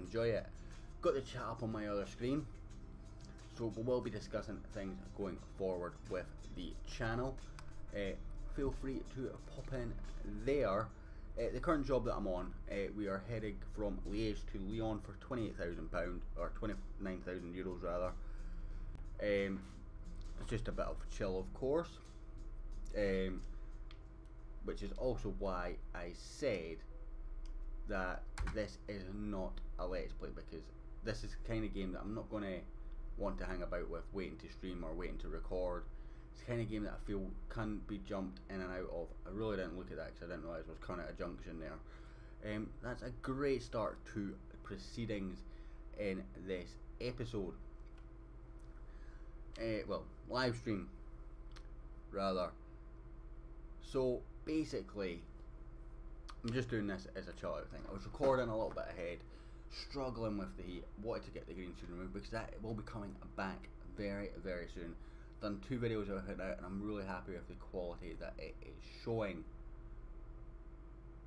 enjoy it. Got the chat up on my other screen, so we will be discussing things going forward with the channel. Feel free to pop in there. The current job that I'm on, we are heading from Liège to Lyon for £28,000 or €29,000 rather. It's just a bit of chill, of course, which is also why I said that this is not a let's play, because this is the kind of game that I'm not going to want to hang about with waiting to stream or waiting to record. It's the kind of game that I feel can be jumped in and out of. I really didn't look at that because I didn't realise there was kind of a junction there. That's a great start to proceedings in this episode. Well, live stream rather. So basically, I'm just doing this as a chill out thing. I was recording a little bit ahead, struggling with the heat, wanted to get the green screen removed because that will be coming back very, very soon. Done 2 videos I've hit out and I'm really happy with the quality that it is showing.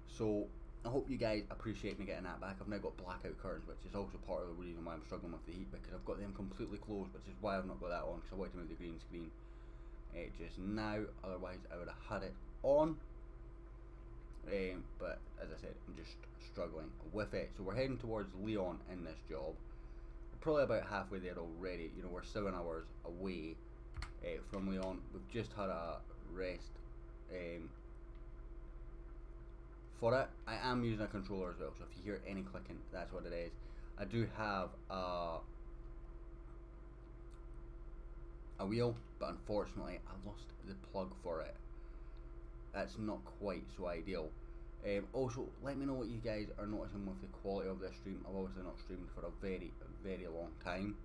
So I hope you guys appreciate me getting that back. I've now got blackout curtains, which is also part of the reason why I'm struggling with the heat, because I've got them completely closed, which is why I've not got that on, because I wanted to move the green screen just now, otherwise I would have had it on. But as I said, I'm just struggling with it. So we're heading towards Lyon in this job. We're probably about halfway there already. You know, we're 7 hours away from Lyon. We've just had a rest for it. I am using a controller as well, so if you hear any clicking, that's what it is. I do have a wheel, but unfortunately I lost the plug for it. That's not quite so ideal. Also, let me know what you guys are noticing with the quality of this stream. I've obviously not streamed for a very, very long time.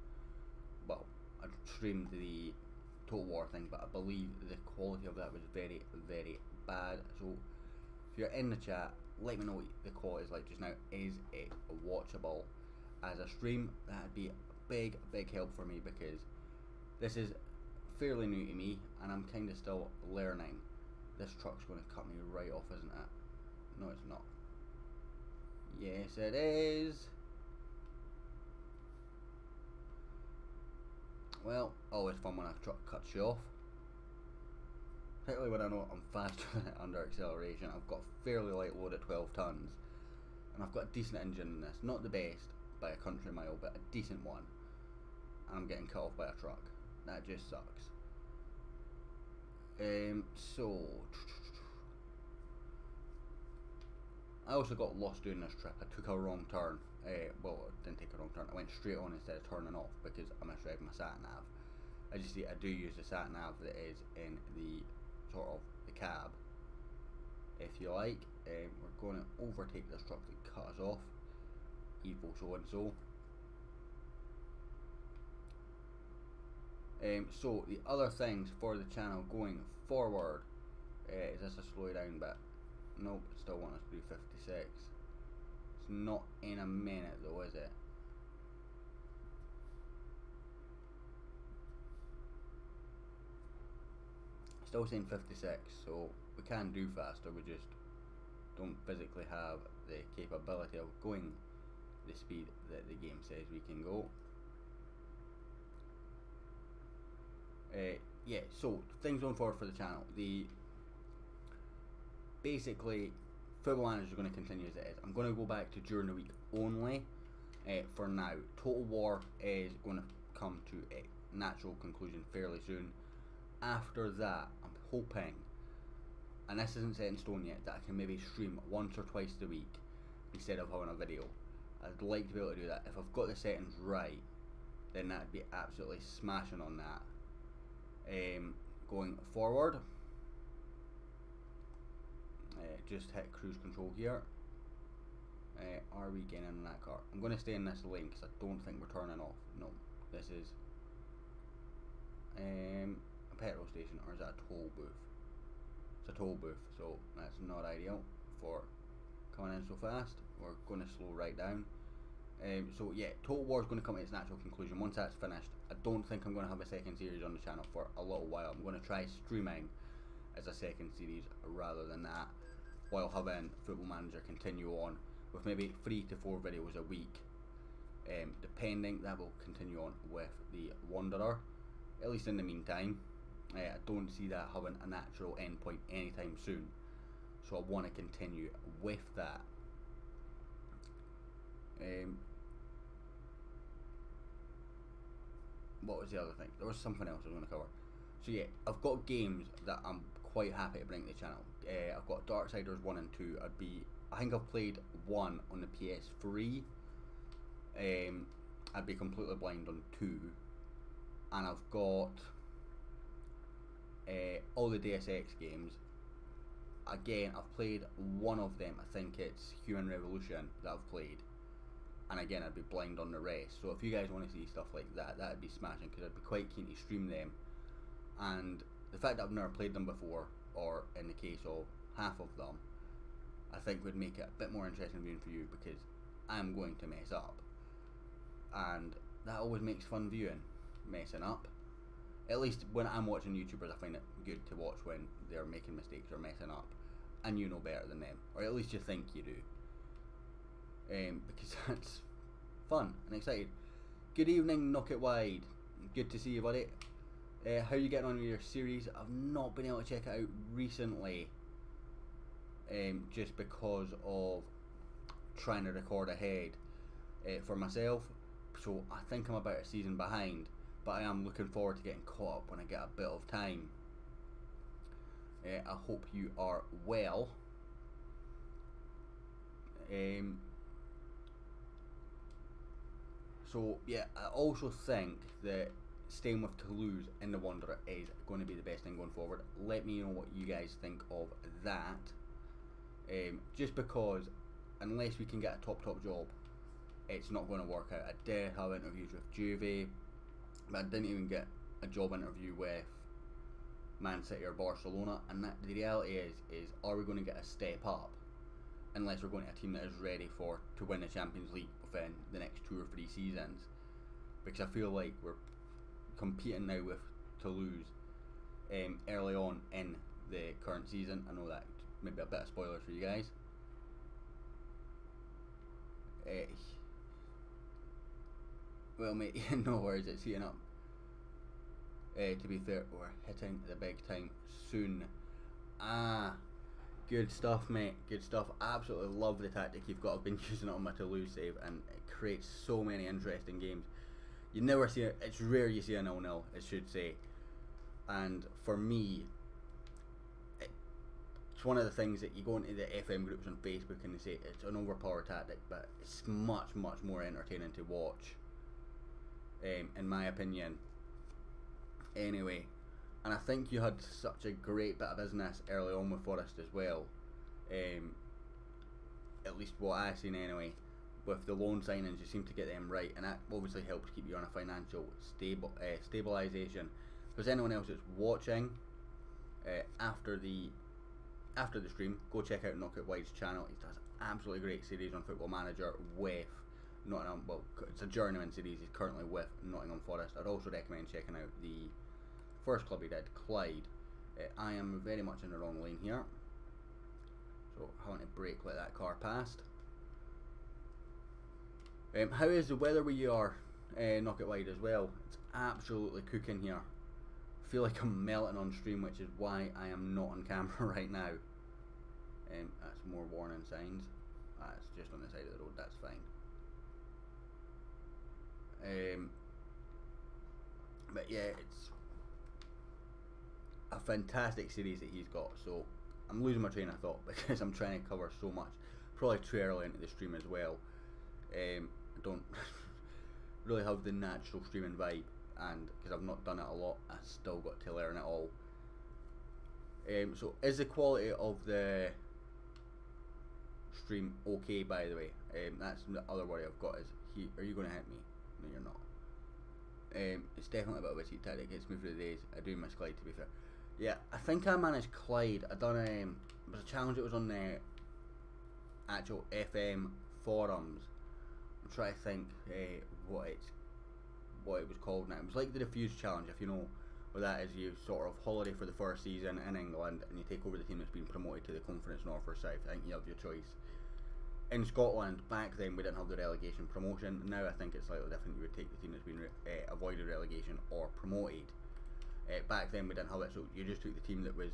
Well, I streamed the Total War thing, but I believe the quality of that was very, very bad. So if you're in the chat, let me know what the quality is like just now. Is it watchable as a stream? That'd be a big, big help for me, because this is fairly new to me and I'm kind of still learning. This truck's going to cut me right off, isn't it? No, it's not. Yes, it is. Well, always fun when a truck cuts you off. Particularly when I know I'm faster than it under acceleration. I've got a fairly light load at 12 tons. And I've got a decent engine in this. Not the best by a country mile, but a decent one. And I'm getting cut off by a truck. That just sucks. So I also got lost doing this trip. I took a wrong turn. Well, I didn't take a wrong turn. I went straight on instead of turning off because I misread my sat nav. As you see, I do use the sat nav that is in the sort of the cab, if you like. We're going to overtake this truck that cut us off. Evil so and so. So the other things for the channel going forward, is this a slow down bit? Nope, still want us to do 56. It's not in a minute though, is it? Still saying 56, so we can do faster, we just don't physically have the capability of going the speed that the game says we can go. Yeah, so things going forward for the channel. Basically, Football Manager is going to continue as it is. I'm going to go back to during the week only for now. Total War is going to come to a natural conclusion fairly soon. After that, I'm hoping, and this isn't set in stone yet, that I can maybe stream once or twice a week instead of having a video. I'd like to be able to do that. If I've got the settings right, then that'd be absolutely smashing on that. Going forward, just hit cruise control here. Are we getting in that car? I'm going to stay in this lane because I don't think we're turning off. No, this is a petrol station, or is that a toll booth? It's a toll booth, so that's not ideal for coming in so fast. We're going to slow right down. So yeah, Total War is going to come to its natural conclusion once that's finished. I don't think I'm going to have a second series on the channel for a little while. I'm going to try streaming as a second series rather than that, while having Football Manager continue on with maybe 3 to 4 videos a week Depending, that will continue on with the Wanderer, at least in the meantime. I don't see that having a natural endpoint anytime soon, so I want to continue with that. What was the other thing? There was something else I was going to cover. So yeah, I've got games that I'm quite happy to bring to the channel. I've got Darksiders 1 and 2. I think I've played 1 on the PS3. I'd be completely blind on 2. And I've got all the Deus Ex games. Again, I've played one of them. I think it's Human Revolution that I've played. And again, I'd be blind on the rest. So if you guys want to see stuff like that, that'd be smashing, because I'd be quite keen to stream them. And the fact that I've never played them before, or in the case of half of them, I think would make it a bit more interesting viewing for you, because I'm going to mess up. And that always makes fun viewing, messing up. At least when I'm watching YouTubers, I find it good to watch when they're making mistakes or messing up, and you know better than them, or at least you think you do. Because that's fun and exciting. Good evening, Knock It Wide. Good to see you, buddy. How are you getting on with your series? I've not been able to check it out recently, just because of trying to record ahead for myself. So I think I'm about a season behind, but I am looking forward to getting caught up when I get a bit of time. I hope you are well. So yeah, I also think that staying with Toulouse in the Wanderer is going to be the best thing going forward. Let me know what you guys think of that. Just because unless we can get a top job, it's not going to work out. I did have interviews with Juve, but I didn't even get a job interview with Man City or Barcelona. And that, the reality is are we going to get a step up? Unless we're going to a team that is ready to win the Champions League within the next 2 or 3 seasons, because I feel like we're competing now with Toulouse early on in the current season. I know that may be a bit of spoilers for you guys. Well, mate, no worries, it's heating up. To be fair, we're hitting the big time soon. Good stuff, mate. Good stuff. Absolutely love the tactic you've got. I've been using it on my Toulouse save, and it creates so many interesting games. You never see it. It's rare you see a 0-0, I should say. And for me, it's one of the things that you go into the FM groups on Facebook and they say it's an overpowered tactic, but it's much more entertaining to watch, in my opinion. Anyway. And I think you had such a great bit of business early on with Forest as well. At least what I've seen anyway. With the loan signings, you seem to get them right, and that obviously helps keep you on a financial stabilisation. If there's anyone else that's watching after the stream, go check out Knock It Wide's channel. He does absolutely great series on Football Manager with Nottingham. Well, it's a journeyman series. He's currently with Nottingham Forest. I'd also recommend checking out the first club he did, Clyde. I am very much in the wrong lane here, so having to brake, let that car past. How is the weather where you are? Knock It Wide as well. It's absolutely cooking here. I feel like I'm melting on stream, which is why I am not on camera right now. That's more warning signs. It's just on the side of the road, that's fine. But yeah, it's a fantastic series that he's got. So I'm losing my train of thought because I'm trying to cover so much, probably too early into the stream as well. I don't really have the natural streaming vibe, and because I've not done it a lot, I still got to learn it all. So is the quality of the stream okay, by the way? That's the other worry I've got, is are you going to hit me? No, you're not. It's definitely a bit of a cheat tactic. It's me for the days. I do miss Clyde, to be fair. Yeah, I think I managed Clyde. I done it was a challenge that was on the actual FM forums. I'm trying to think what it was called now. It was like the Diffuse Challenge, if you know what that is. You sort of holiday for the first season in England, and you take over the team that's been promoted to the Conference North or South. I think you have your choice. in Scotland, back then we didn't have the relegation promotion. Now I think it's slightly different. You would take the team that's been avoided relegation or promoted. Back then we didn't have it, so you just took the team that was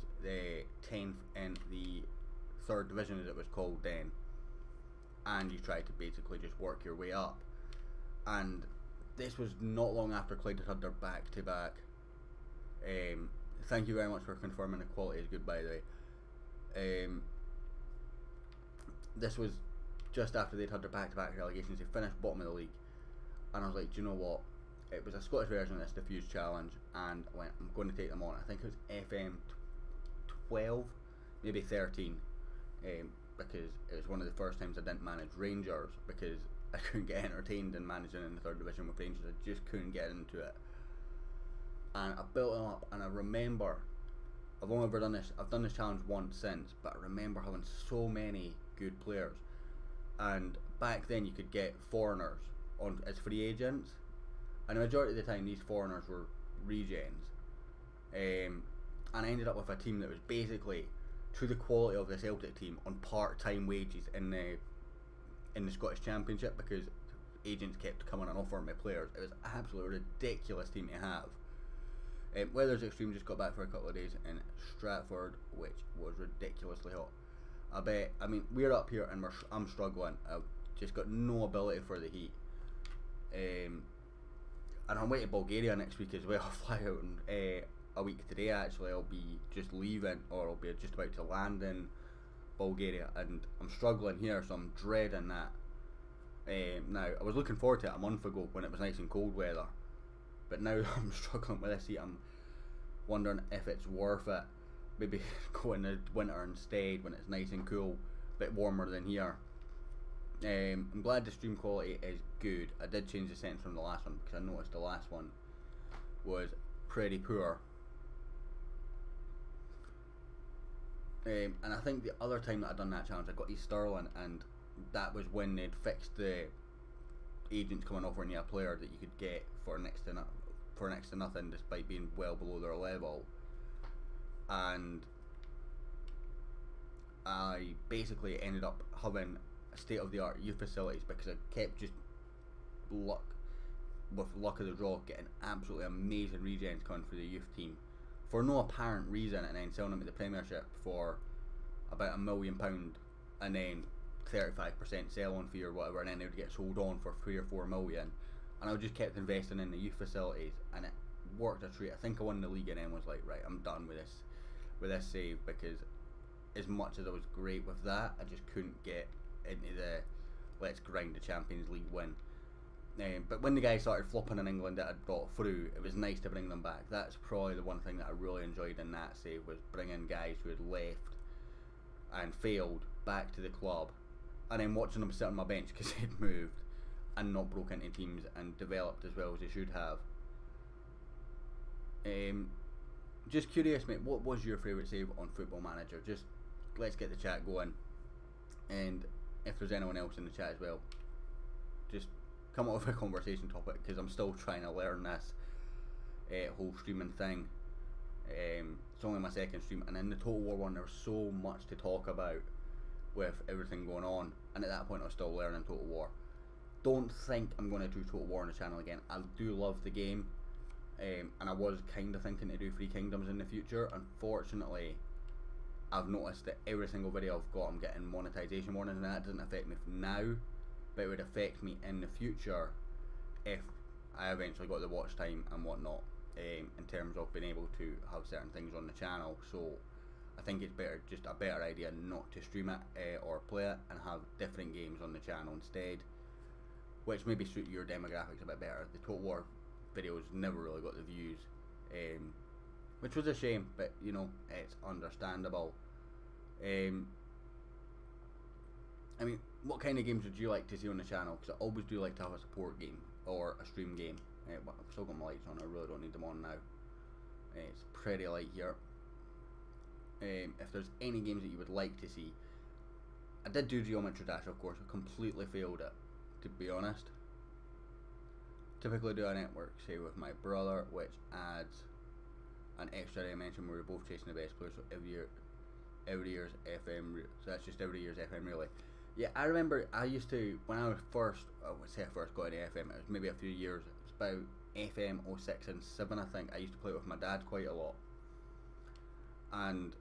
10th in the 3rd division, as it was called then, and you tried to basically just work your way up. And this was not long after Clyde had their back-to-back. Thank you very much for confirming the quality is good, by the way. This was just after they'd had their back-to-back relegations. They finished bottom of the league, and I was like, do you know what? It was a Scottish version of this Diffuse Challenge, and I went, I'm going to take them on. I think it was FM 12, maybe 13, because it was one of the first times I didn't manage Rangers, because I couldn't get entertained in managing in the 3rd division with Rangers. I just couldn't get into it. And I built them up, and I remember, I've only ever done this, I've done this challenge once since, but I remember having so many good players. And back then you could get foreigners on as free agents, and the majority of the time these foreigners were regens. And I ended up with a team that was basically, to the quality of the Celtic team, on part-time wages in the Scottish Championship, because agents kept coming and offering me players. It was an absolutely ridiculous team to have. Weather's Extreme just got back for a couple of days in Stratford, which was ridiculously hot. I mean, we're up here and I'm struggling. I've just got no ability for the heat. And I'm away to Bulgaria next week as well. I'll fly out in a week today actually. I'll be just leaving, or I'll be just about to land in Bulgaria, and I'm struggling here, so I'm dreading that. Now, I was looking forward to it a month ago when it was nice and cold weather, but now I'm struggling with this heat. I'm wondering if it's worth it. Maybe go in the winter instead when it's nice and cool, a bit warmer than here. I'm glad the stream quality is good. I did change the settings from the last one, because I noticed the last one was pretty poor. And I think the other time that I'd done that challenge, I got East Stirling, and that was when they'd fixed the agents coming offering you a player that you could get for next to nothing, despite being well below their level. And I basically ended up having state-of-the-art youth facilities, because I kept just luck of the draw, getting absolutely amazing regens coming for the youth team for no apparent reason, and then selling them at the Premiership for about £1 million, and then 35% sell-on fee or whatever, and then they would get sold on for 3 or 4 million. And I just kept investing in the youth facilities, and it worked a treat. I think I won the league, and then was like, right, I'm done with this save, because as much as I was great with that, I just couldn't get into the let's grind the Champions League win. But when the guys started flopping in England that I'd brought through, it was nice to bring them back. That's probably the one thing that I really enjoyed in that save, was bringing guys who had left and failed back to the club, and then watching them sit on my bench because they'd moved and not broke into teams and developed as well as they should have. Just curious, mate, what was your favourite save on Football Manager? Just let's get the chat going, and if there's anyone else in the chat as well, just come up with a conversation topic, because I'm still trying to learn this whole streaming thing. It's only my second stream, and in the Total War one there was so much to talk about with everything going on, and at that point I was still learning Total War. Don't think I'm going to do Total War on the channel again. I do love the game, and I was kind of thinking to do Free Kingdoms in the future. Unfortunately, I've noticed that every single video I've got, I'm getting monetization warnings, and that doesn't affect me now, but it would affect me in the future if I eventually got the watch time and whatnot, in terms of being able to have certain things on the channel. So I think it's just a better idea not to stream it or play it, and have different games on the channel instead, which maybe suit your demographics a bit better. The Total War videos never really got the views, which was a shame, but you know, it's understandable. I mean, what kind of games would you like to see on the channel? Because I always do like to have a support game or a stream game. But I've still got my lights on, I really don't need them on now. It's pretty light here. If there's any games that you would like to see, I did do Geometry Dash, of course. I completely failed it, to be honest. Typically do a network, say with my brother, which adds an extra dimension where we're both chasing the best player. So every year's FM, so that's just every year's FM really. Yeah, I remember I used to, when I was first, I would say I first got into FM, it was maybe a few years, it's about FM '06 and 7 I think. I used to play it with my dad quite a lot. And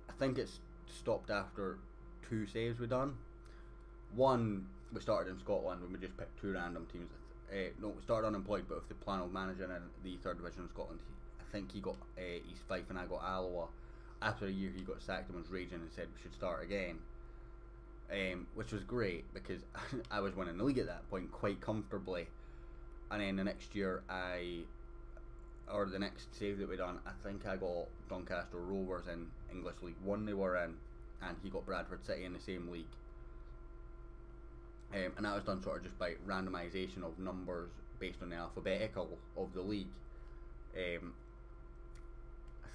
I think it's stopped after 2 saves we done. One, we started in Scotland when we just picked 2 random teams. No, we started unemployed, but with the plan of managing in the 3rd division of Scotland, I think he got East Fife and I got Alloa. After a year he got sacked and was raging and said we should start again. Which was great because I was winning the league at that point quite comfortably. And then the next year the next save that we done, I think I got Doncaster Rovers in English League 1 they were in, and he got Bradford City in the same league. And that was done sort of just by randomisation of numbers based on the alphabetical of the league. I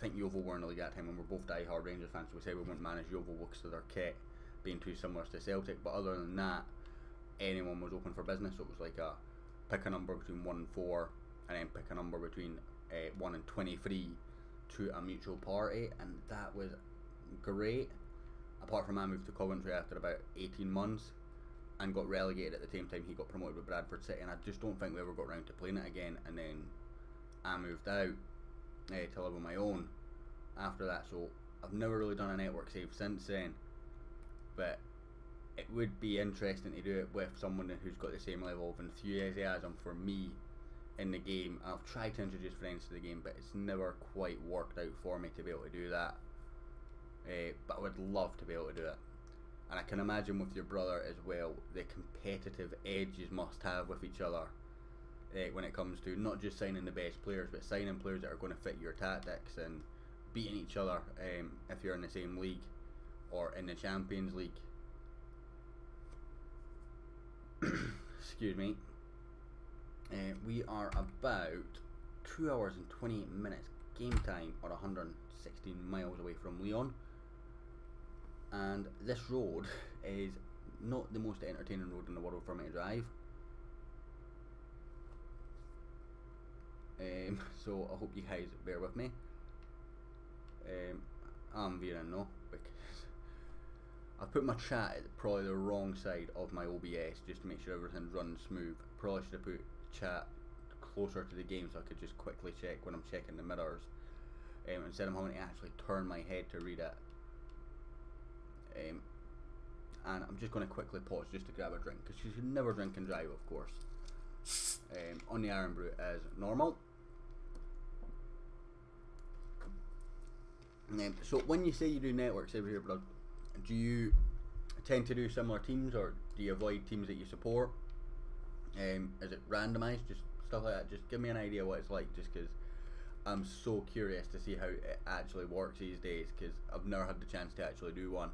think Yeovil were in the league at that time and we're both die-hard Rangers fans, so we said we wouldn't manage Yeovil because of their kit being too similar to Celtic, but other than that, anyone was open for business. So it was like a pick a number between 1 and 4, and then pick a number between 1 and 23 to a mutual party, and that was great. Apart from I moved to Coventry after about 18 months and got relegated at the same time he got promoted with Bradford City, and I just don't think we ever got round to playing it again. And then I moved out to live on my own after that, so I've never really done a network save since then. But it would be interesting to do it with someone who's got the same level of enthusiasm for me in the game. I've tried to introduce friends to the game, but it's never quite worked out for me to be able to do that. But I would love to be able to do it. And I can imagine with your brother as well, the competitive edge you must have with each other when it comes to not just signing the best players, but signing players that are going to fit your tactics and beating each other if you're in the same league or in the Champions League. Excuse me. We are about 2 hours and 28 minutes game time, or 116 miles away from Lyon, and this road is not the most entertaining road in the world for me to drive. So I hope you guys bear with me. I'm veering though, because I've put my chat at probably the wrong side of my OBS just to make sure everything runs smooth. Probably should have put chat closer to the game so I could just quickly check when I'm checking the mirrors, instead of having to actually turn my head to read it. And I'm just going to quickly pause just to grab a drink, because you should never drink and drive, of course. On the Iron Brew as normal. So when you say you do networks over here, Blood, do you tend to do similar teams, or do you avoid teams that you support? Is it randomised, just stuff like that? Just give me an idea what it's like, just because I'm so curious to see how it actually works these days, because I've never had the chance to actually do one.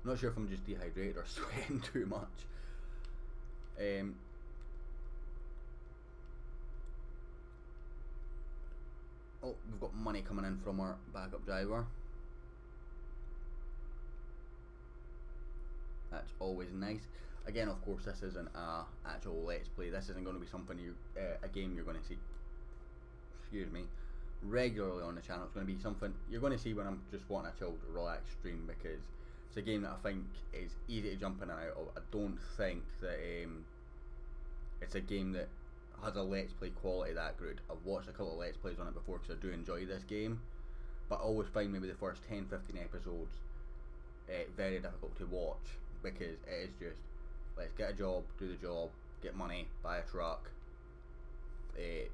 I'm not sure if I'm just dehydrated or sweating too much. Oh, we've got money coming in from our backup driver. That's always nice. Again, of course, this isn't a actual Let's Play. This isn't going to be something a game you're going to see, excuse me, regularly on the channel. It's going to be something you're going to see when I'm just wanting a chilled, relaxed stream, because it's a game that I think is easy to jump in and out of. I don't think that it's a game that has a Let's Play quality that good. I've watched a couple of Let's Plays on it before because I do enjoy this game, but I always find maybe the first 10-15 episodes very difficult to watch, because it is just, let's get a job, do the job, get money, buy a truck,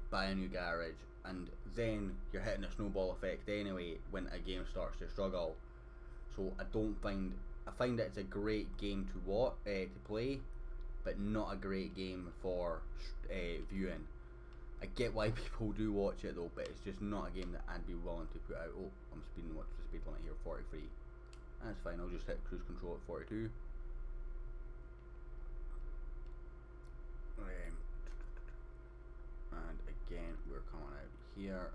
buy a new garage, and then you're hitting a snowball effect anyway when a game starts to struggle. So I find that it's a great game to watch, to play, but not a great game for viewing. I get why people do watch it though, but it's just not a game that I'd be willing to put out. Oh, I'm speeding. What's the speed limit here? 43. That's fine, I'll just hit cruise control at 42. And again, we're coming out here.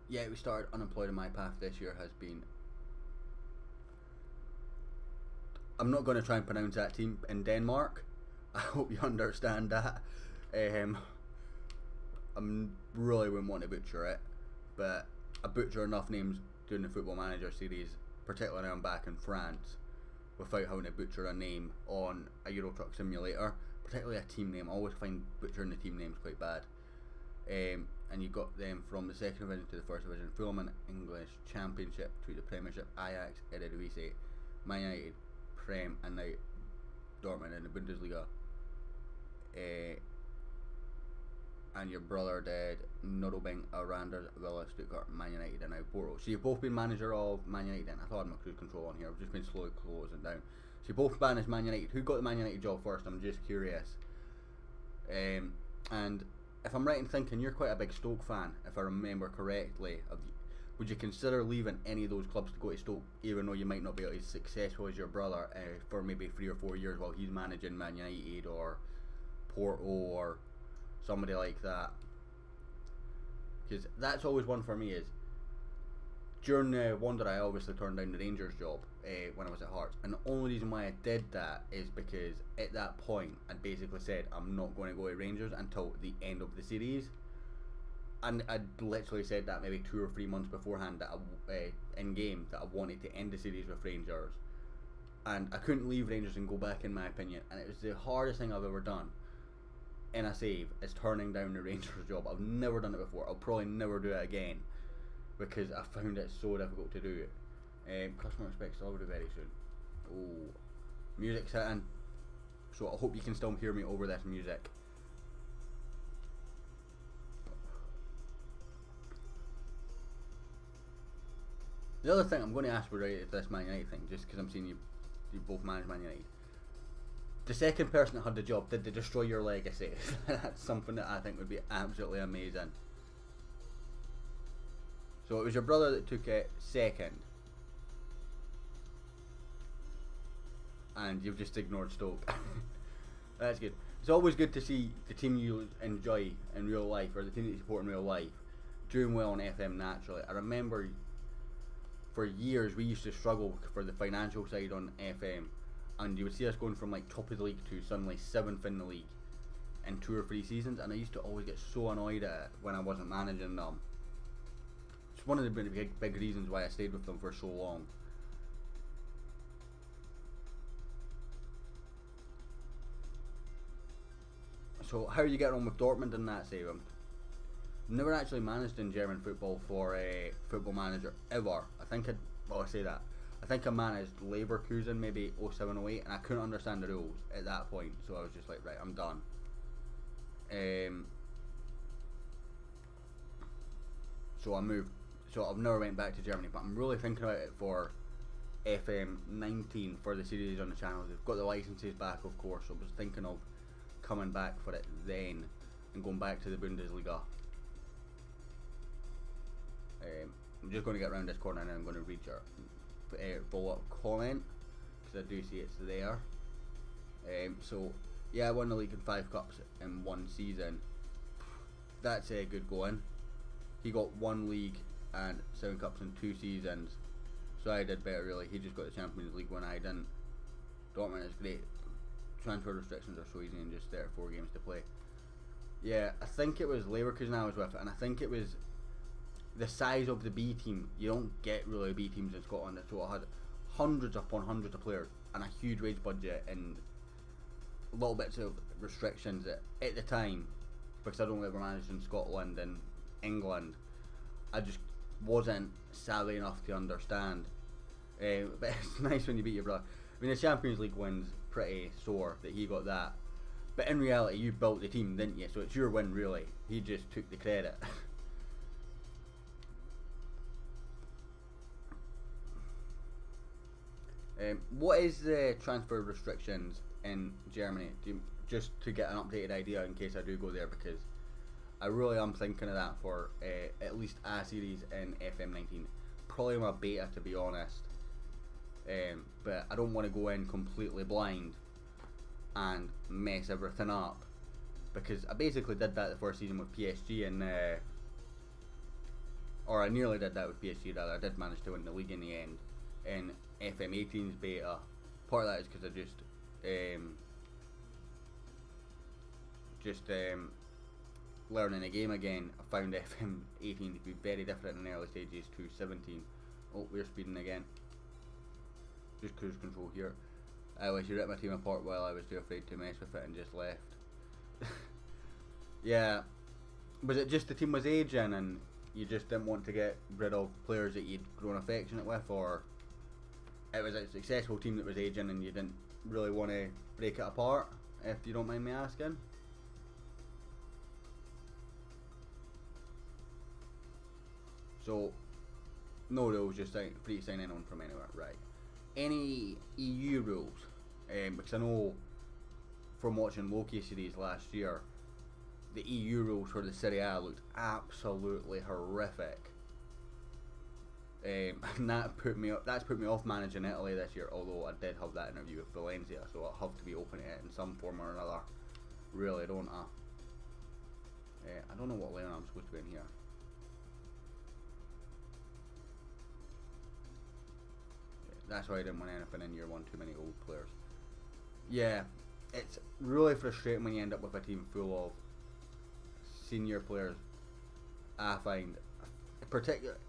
Yeah, we started unemployed, and my path this year has been, I'm not going to try and pronounce that team in Denmark. I hope you understand that. really wouldn't want to butcher it, but I butcher enough names doing the Football Manager series, particularly now I'm back in France, without having to butcher a name on a Euro Truck Simulator, particularly a team name. I always find butchering the team names quite bad. And you got them from the second division to the first division: Fulham English Championship to the Premiership, Ajax, Eredivisie, Man United, Prem, and now Dortmund in the Bundesliga. And your brother did Nordling, Randers, Villa, Stuttgart, Man United, and now Porto. So you've both been manager of Man United. And I thought I had my cruise control on here. I've just been slowly closing down. So you both managed Man United. Who got the Man United job first? I'm just curious. And if I'm right in thinking, you're quite a big Stoke fan, if I remember correctly. Would you consider leaving any of those clubs to go to Stoke, even though you might not be as successful as your brother for maybe 3 or 4 years while he's managing Man United or Porto or somebody like that? Because that's always one for me. Is during the Wanderer, I obviously turned down the Rangers job when I was at Hearts, and the only reason why I did that is because at that point I'd basically said I'm not going to go to Rangers until the end of the series, and I'd literally said that maybe 2 or 3 months beforehand that in game that I wanted to end the series with Rangers, and I couldn't leave Rangers and go back, in my opinion, and it was the hardest thing I've ever done in a save, is turning down the Rangers job. I've never done it before. I'll probably never do it again because I found it so difficult to do. Customer expects delivery very soon. Oh, music's hitting, so I hope you can still hear me over this music. The other thing I'm going to ask for is this Man United thing, just because I'm seeing you both manage Man United. The second person that had the job, did they destroy your legacy? That's something that I think would be absolutely amazing. So it was your brother that took it second, and you've just ignored Stoke. That's good. It's always good to see the team you enjoy in real life, or the team that you support in real life, doing well on FM naturally. I remember for years we used to struggle for the financial side on FM, and you would see us going from like top of the league to suddenly 7th in the league in 2 or 3 seasons, and I used to always get so annoyed at it when I wasn't managing them. It's one of the big reasons why I stayed with them for so long. So how are you getting on with Dortmund in that, save him? Never actually managed in German football for a Football Manager ever. I think I think I managed Leverkusen maybe 07-08, and I couldn't understand the rules at that point, so I was just like, right, I'm done. So I moved. So I've never went back to Germany, but I'm really thinking about it for FM 19 for the series on the channel. They've got the licenses back, of course, so I was thinking of coming back for it then and going back to the Bundesliga. I'm just going to get around this corner and I'm going to read your follow-up comment, because I do see it's there. So yeah, I won the league in 5 cups in 1 season. That's a good going. He got 1 league and 7 cups in 2 seasons, so I did better really. He just got the Champions League when I didn't. Dortmund is great. Transfer restrictions are so easy and just 34 games to play. Yeah, I think it was Leverkusen I was with, and I think it was the size of the B team. You don't get really B teams in Scotland, so I had hundreds upon hundreds of players and a huge wage budget and little bits of restrictions at the time, because I'd only ever managed in Scotland and England. I just wasn't savvy enough to understand. But it's nice when you beat your brother. I mean, the Champions League win's pretty sore that he got that, but in reality you built the team, didn't you? So it's your win really. He just took the credit. What is the transfer restrictions in Germany? Just to get an updated idea in case I do go there, because I really am thinking of that for at least a series in FM19. Probably my beta, to be honest. But I don't want to go in completely blind and mess everything up, because I basically did that the first season with PSG, and or I nearly did that with PSG rather. I did manage to win the league in the end in FM18's beta. Part of that is because I learning the game again, I found FM18 to be very different in the early stages to 17. Oh, we're speeding again. Just cruise control here. I wish you ripped my team apart while I was too afraid to mess with it and just left. Yeah. Was it just the team was aging and you just didn't want to get rid of players that you'd grown affectionate with, or it was a successful team that was aging and you didn't really want to break it apart, if you don't mind me asking? So, no rules, just free to sign in on from anywhere, right? Any EU rules? Because I know from watching Loki series last year, the EU rules for the Serie A looked absolutely horrific. And that's put me off managing Italy this year, although I did have that interview with Valencia, so I'll have to be open to it in some form or another. Really, don't I? I don't know what lane I'm supposed to be in here. That's why I didn't want anything in year one, too many old players. Yeah, it's really frustrating when you end up with a team full of senior players. I find, particularly,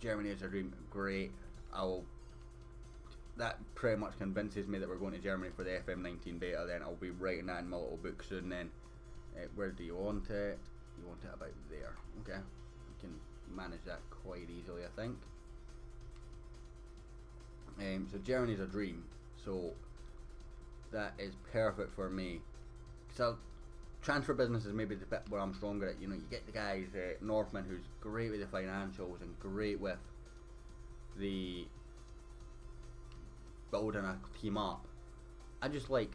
Germany is a dream. Great. That pretty much convinces me that we're going to Germany for the FM19 beta. Then I'll be writing that in my little book soon. Then, where do you want it? You want it about there. Okay, we can manage that quite easily, I think. So Germany's a dream. So that is perfect for me. So transfer business is maybe the bit where I'm stronger at. You know, you get the guys, Northman, who's great with the financials and great with the building a team up. I just like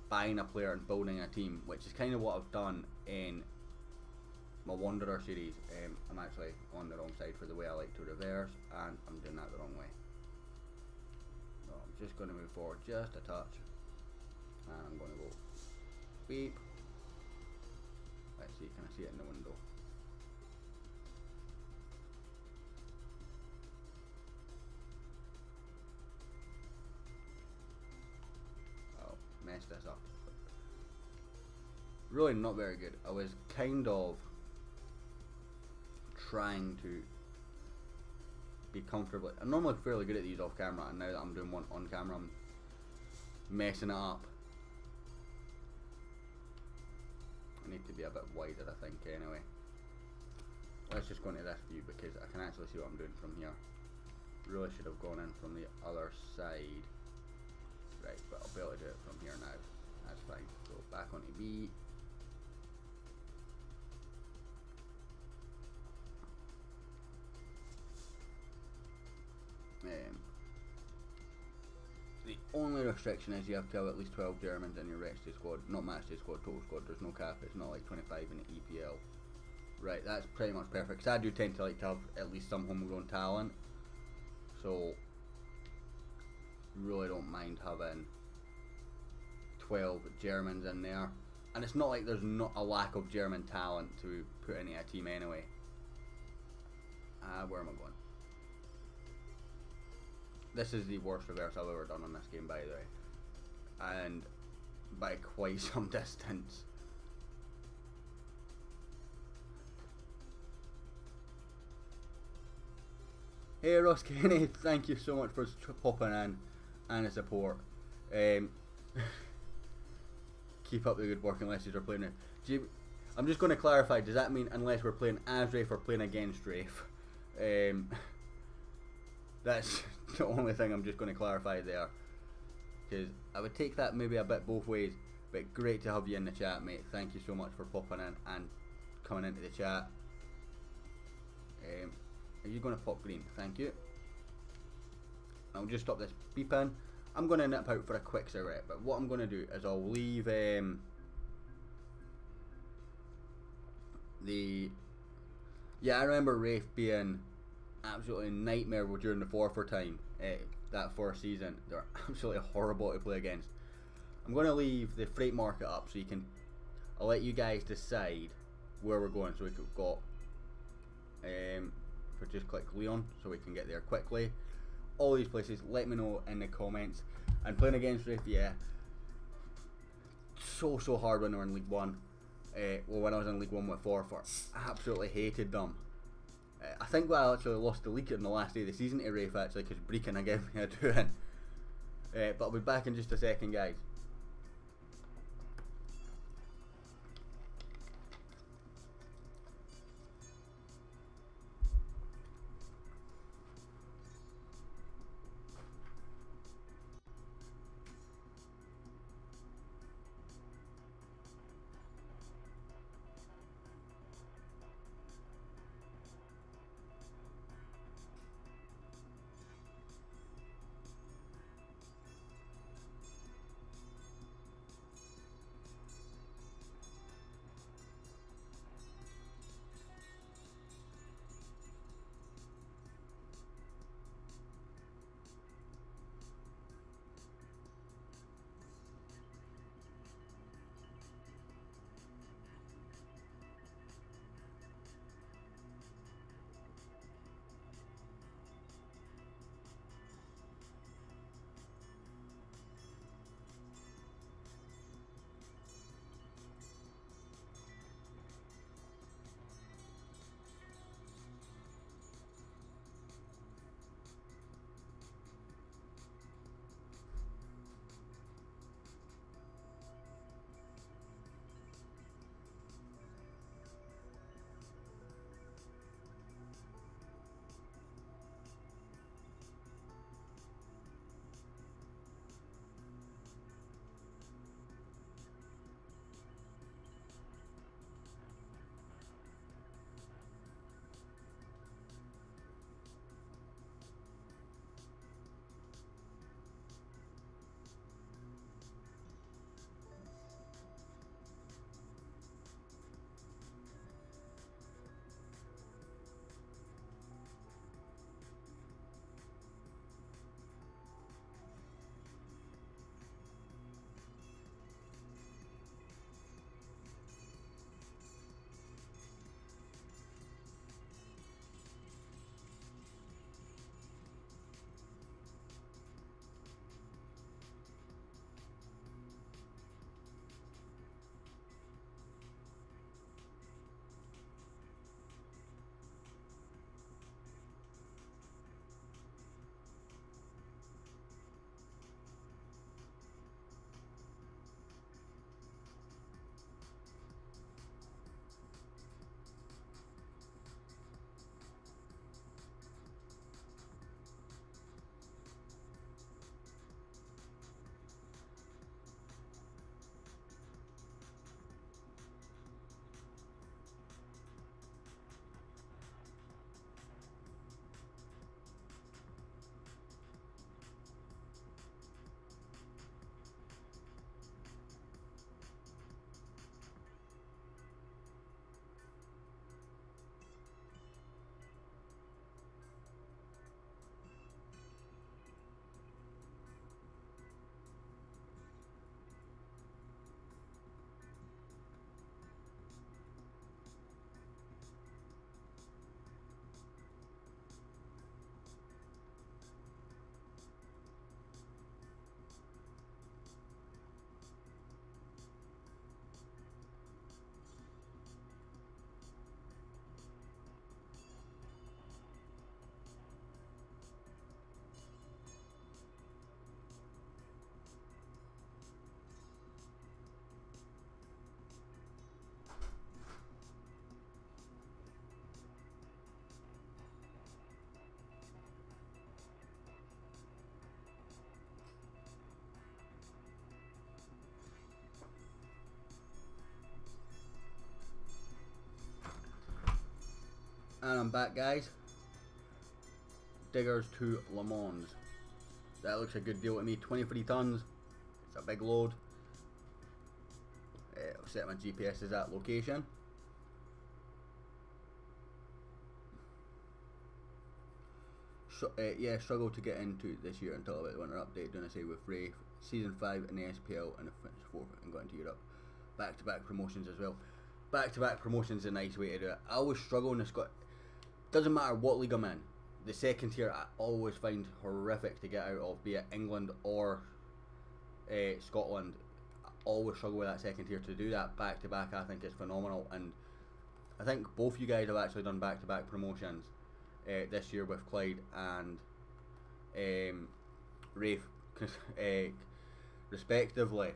buying a player and building a team, which is kind of what I've done in my Wanderer series. I'm actually on the wrong side for the way I like to reverse, and I'm doing that the wrong way. So I'm just going to move forward just a touch, and I'm going to go beep. Let's see, can I see it in the window? Oh, messed this up. Really not very good. I was kind of trying to be comfortable. I'm normally fairly good at these off camera, and now that I'm doing one on camera, I'm messing it up. I need to be a bit wider, I think, anyway. Let's just go into this view because I can actually see what I'm doing from here. Really should have gone in from the other side. Right, but I'll be able to do it from here now. That's fine. So back onto B. The only restriction is you have to have at least 12 Germans in your rescue squad, not matchday squad, total squad. There's no cap, it's not like 25 in the EPL. Right, that's pretty much perfect, because I do tend to like to have at least some homegrown talent, so really don't mind having 12 Germans in there. And it's not like there's not a lack of German talent to put into a team anyway. Where am I going? This is the worst reverse I've ever done on this game, by the way, and by quite some distance. Hey Ross Kenny, thank you so much for popping in and the support. Keep up the good work unless you're playing it. I'm just going to clarify, does that mean unless we're playing as Rafe or playing against Rafe? That's the only thing I'm just going to clarify there, because I would take that maybe a bit both ways. But great to have you in the chat, mate. Thank you so much for popping in and coming into the chat. Are you going to pop green? Thank you. I'll just stop this beeping. I'm going to nip out for a quick cigarette, but what I'm going to do is I'll leave yeah, I remember Rafe being absolutely nightmare during the forfar time, that first season. They're absolutely horrible to play against. I'm going to leave the freight market up so you can, I'll let you guys decide where we're going. So we've got, for just click Leon so we can get there quickly. All these places, let me know in the comments. And playing against Rafe, yeah, so hard when they were in League One. Well, when I was in League One with Forfar, I absolutely hated them. I think I actually lost the league on the last day of the season to Rafe actually, because Brecon gave me a 2-in. But I'll be back in just a second, guys. And I'm back, guys. Diggers to Le Mans. That looks a good deal to me. 23 tons. It's a big load. I'll set my GPS as that location. Yeah, struggled to get into this year until about the winter update, doing I say with Ray. Season 5 in the SPL and finished 4th and got into Europe. Back-to-back promotions as well. Back-to-back promotions is a nice way to do it. I always struggle in the doesn't matter what league I'm in. The second tier I always find horrific to get out of, be it England or Scotland. always struggle with that second tier. To do that back to back, I think is phenomenal, and I think both you guys have actually done back to back promotions this year with Clyde and Rafe, respectively.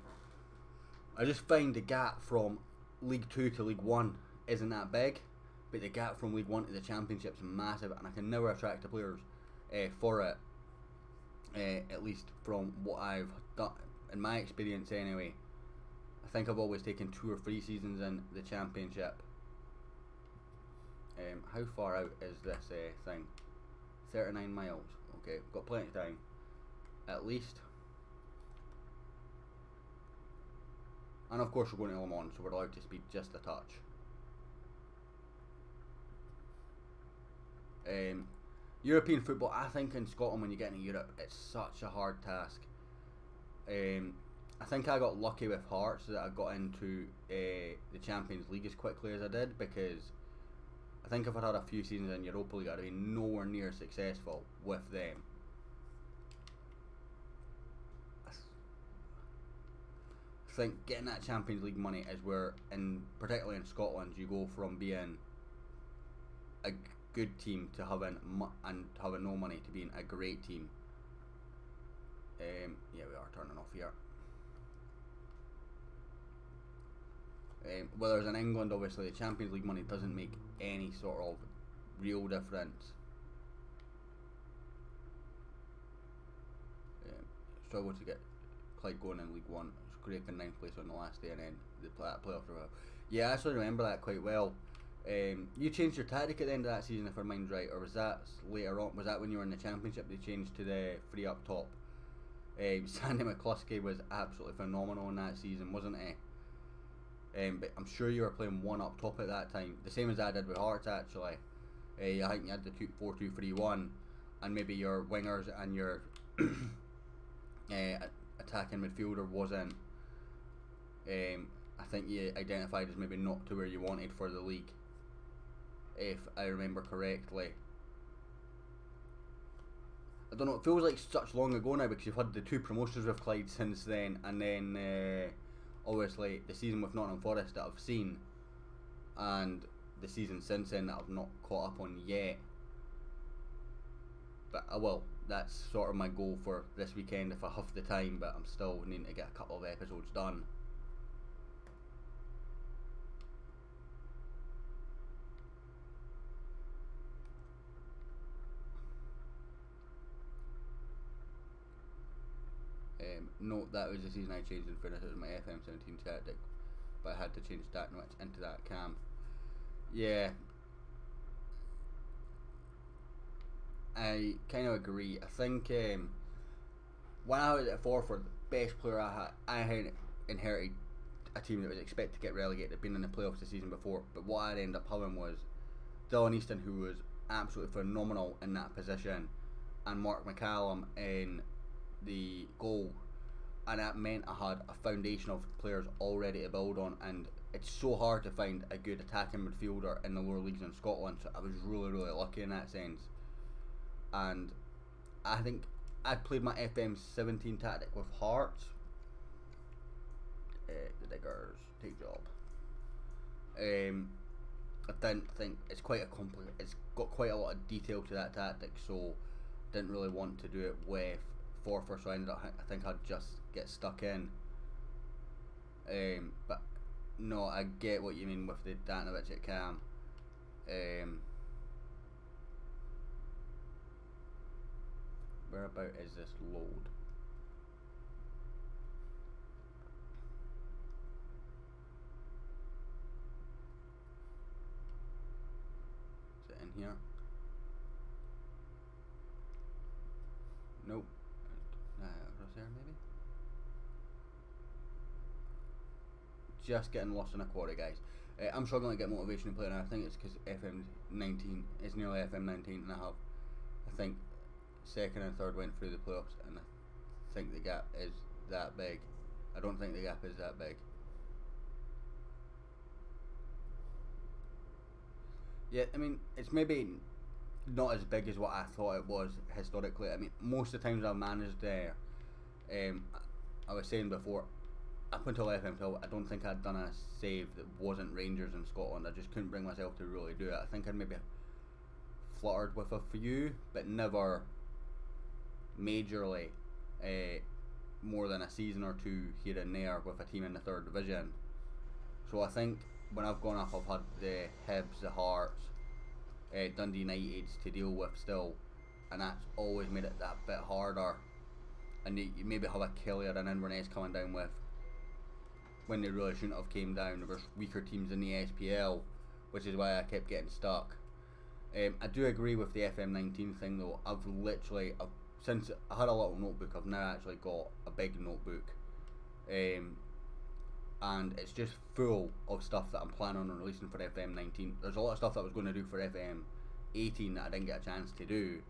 I just find the gap from League 2 to League 1 isn't that big, but the gap from League 1 to the Championship is massive, and I can never attract the players for it, at least from what I've done, in my experience anyway. I think I've always taken 2 or 3 seasons in the Championship. How far out is this thing? 39 miles. Okay, we've got plenty of time, at least. And of course we're going to Le Mans, so we're allowed to speed just a touch. European football, I think in Scotland when you get into Europe, it's such a hard task. I think I got lucky with Hearts that I got into the Champions League as quickly as I did, because I think if I'd had a few seasons in Europa League, I'd have been nowhere near successful with them. I think getting that Champions League money is where, particularly in Scotland, you go from being a good team to having no money to being a great team. Yeah, we are turning off here. Whereas in England, obviously, the Champions League money doesn't make any sort of real difference. Struggle to get Clyde going in League 1, scraping 9th place on the last day, and then that playoff revival. Yeah, I actually remember that quite well. You changed your tactic at the end of that season, if I mind right, or was that later on? Was that when you were in the Championship they changed to the 3 up top? Sandy McCluskey was absolutely phenomenal in that season, wasn't he? But I'm sure you were playing 1 up top at that time, the same as I did with Hearts actually. I think you had the 4-2-3-1, and maybe your wingers and your attacking midfielder wasn't. I think you identified as maybe not to where you wanted for the league, if I remember correctly. I don't know, it feels like such long ago now because you've had the 2 promotions with Clyde since then, and then obviously the season with Nottingham Forest that I've seen, and the season since then that I've not caught up on yet. But I will. That's sort of my goal for this weekend if I have the time, but I'm still needing to get a couple of episodes done. Note that was the season I changed in fairness, it was my FM17 tactic, but I had to change Statnwich into that cam. Yeah, I kind of agree. I think when I was at Forfar, the best player I had inherited a team that was expected to get relegated, had been in the playoffs the season before, but what I'd end up having was Dylan Easton, who was absolutely phenomenal in that position, and Mark McCallum in the goal, and that meant I had a foundation of players already to build on, and it's so hard to find a good attacking midfielder in the lower leagues in Scotland, so I was really lucky in that sense. And I think I played my FM17 tactic with Hearts. The Diggers, take job. I didn't think it's quite a complex. It's got quite a lot of detail to that tactic, so didn't really want to do it with Forfar. So I ended up. I think I'd just get stuck in. But no, I get what you mean with the Dantanovic at Cam. Whereabout is this load? Is it in here? Nope. Across there maybe? Just getting lost in a quarry, guys. I'm struggling to get motivation to play now. I think it's because FM19 is nearly FM19 and I think second and third went through the playoffs, and I think the gap is that big. I don't think the gap is that big. Yeah, I mean, it's maybe not as big as what I thought it was historically. I mean, most of the times I've managed there, I was saying before, up until FM12, I don't think I'd done a save that wasn't Rangers in Scotland. I just couldn't bring myself to really do it. I think I'd maybe fluttered with a few, but never majorly more than a season or two here and there with a team in the 3rd division. So I think when I've gone up, I've had the Hibs, the Hearts, Dundee Uniteds to deal with still, and that's always made it that bit harder. And you maybe have a Killier and Inverness coming down with when they really shouldn't have came down. There was weaker teams in the SPL, which is why I kept getting stuck. I do agree with the FM19 thing though. Since I had a little notebook, I've now actually got a big notebook, and it's just full of stuff that I'm planning on releasing for FM19. There's a lot of stuff that I was going to do for FM18 that I didn't get a chance to do,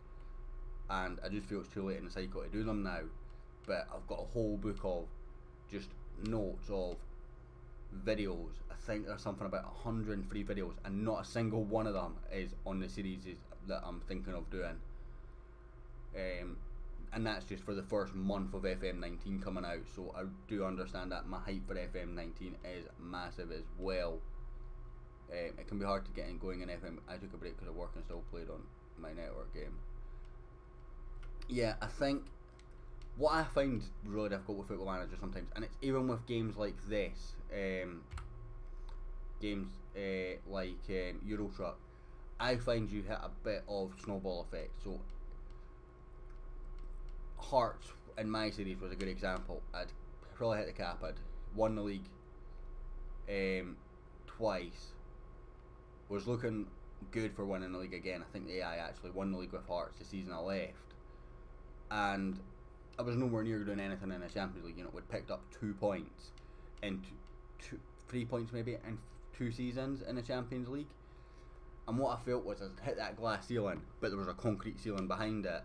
and I just feel it's too late in the cycle to do them now. But I've got a whole book of just notes of videos. I think there's something about 103 videos, and not a single one of them is on the series that I'm thinking of doing. And that's just for the first month of FM19 coming out, so I do understand that my hype for FM19 is massive as well. It can be hard to get in going in FM. I took a break because of work and still played on my network game. Yeah, I think what I find really difficult with Football Manager sometimes, and it's even with games like this, games like Euro Truck, I find you hit a bit of snowball effect. So Hearts in my series was a good example. I'd probably hit the cap. I'd won the league twice. Was looking good for winning the league again. I think the AI actually won the league with Hearts the season I left, and I was nowhere near doing anything in the Champions League. You know, we'd picked up 2 points in 3 points maybe in 2 seasons in the Champions League, and what I felt was I'd hit that glass ceiling, but there was a concrete ceiling behind it.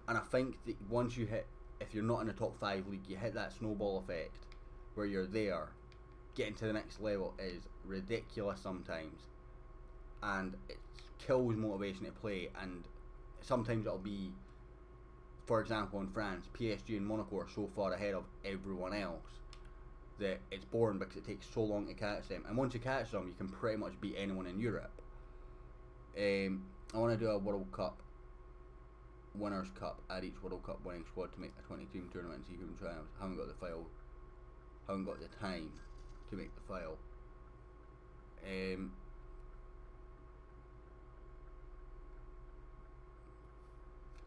And I think that once you hit, if you're not in the top 5 league, you hit that snowball effect where you're there. Getting to the next level is ridiculous sometimes, and it kills motivation to play. And sometimes it'll be, for example, in France, PSG and Monaco are so far ahead of everyone else that it's boring because it takes so long to catch them. And once you catch them, you can pretty much beat anyone in Europe. I want to do a World Cup Winners' Cup, add each World Cup winning squad to make a 20-team tournament and see who can triumph. Haven't got the file, haven't got the time to make the file.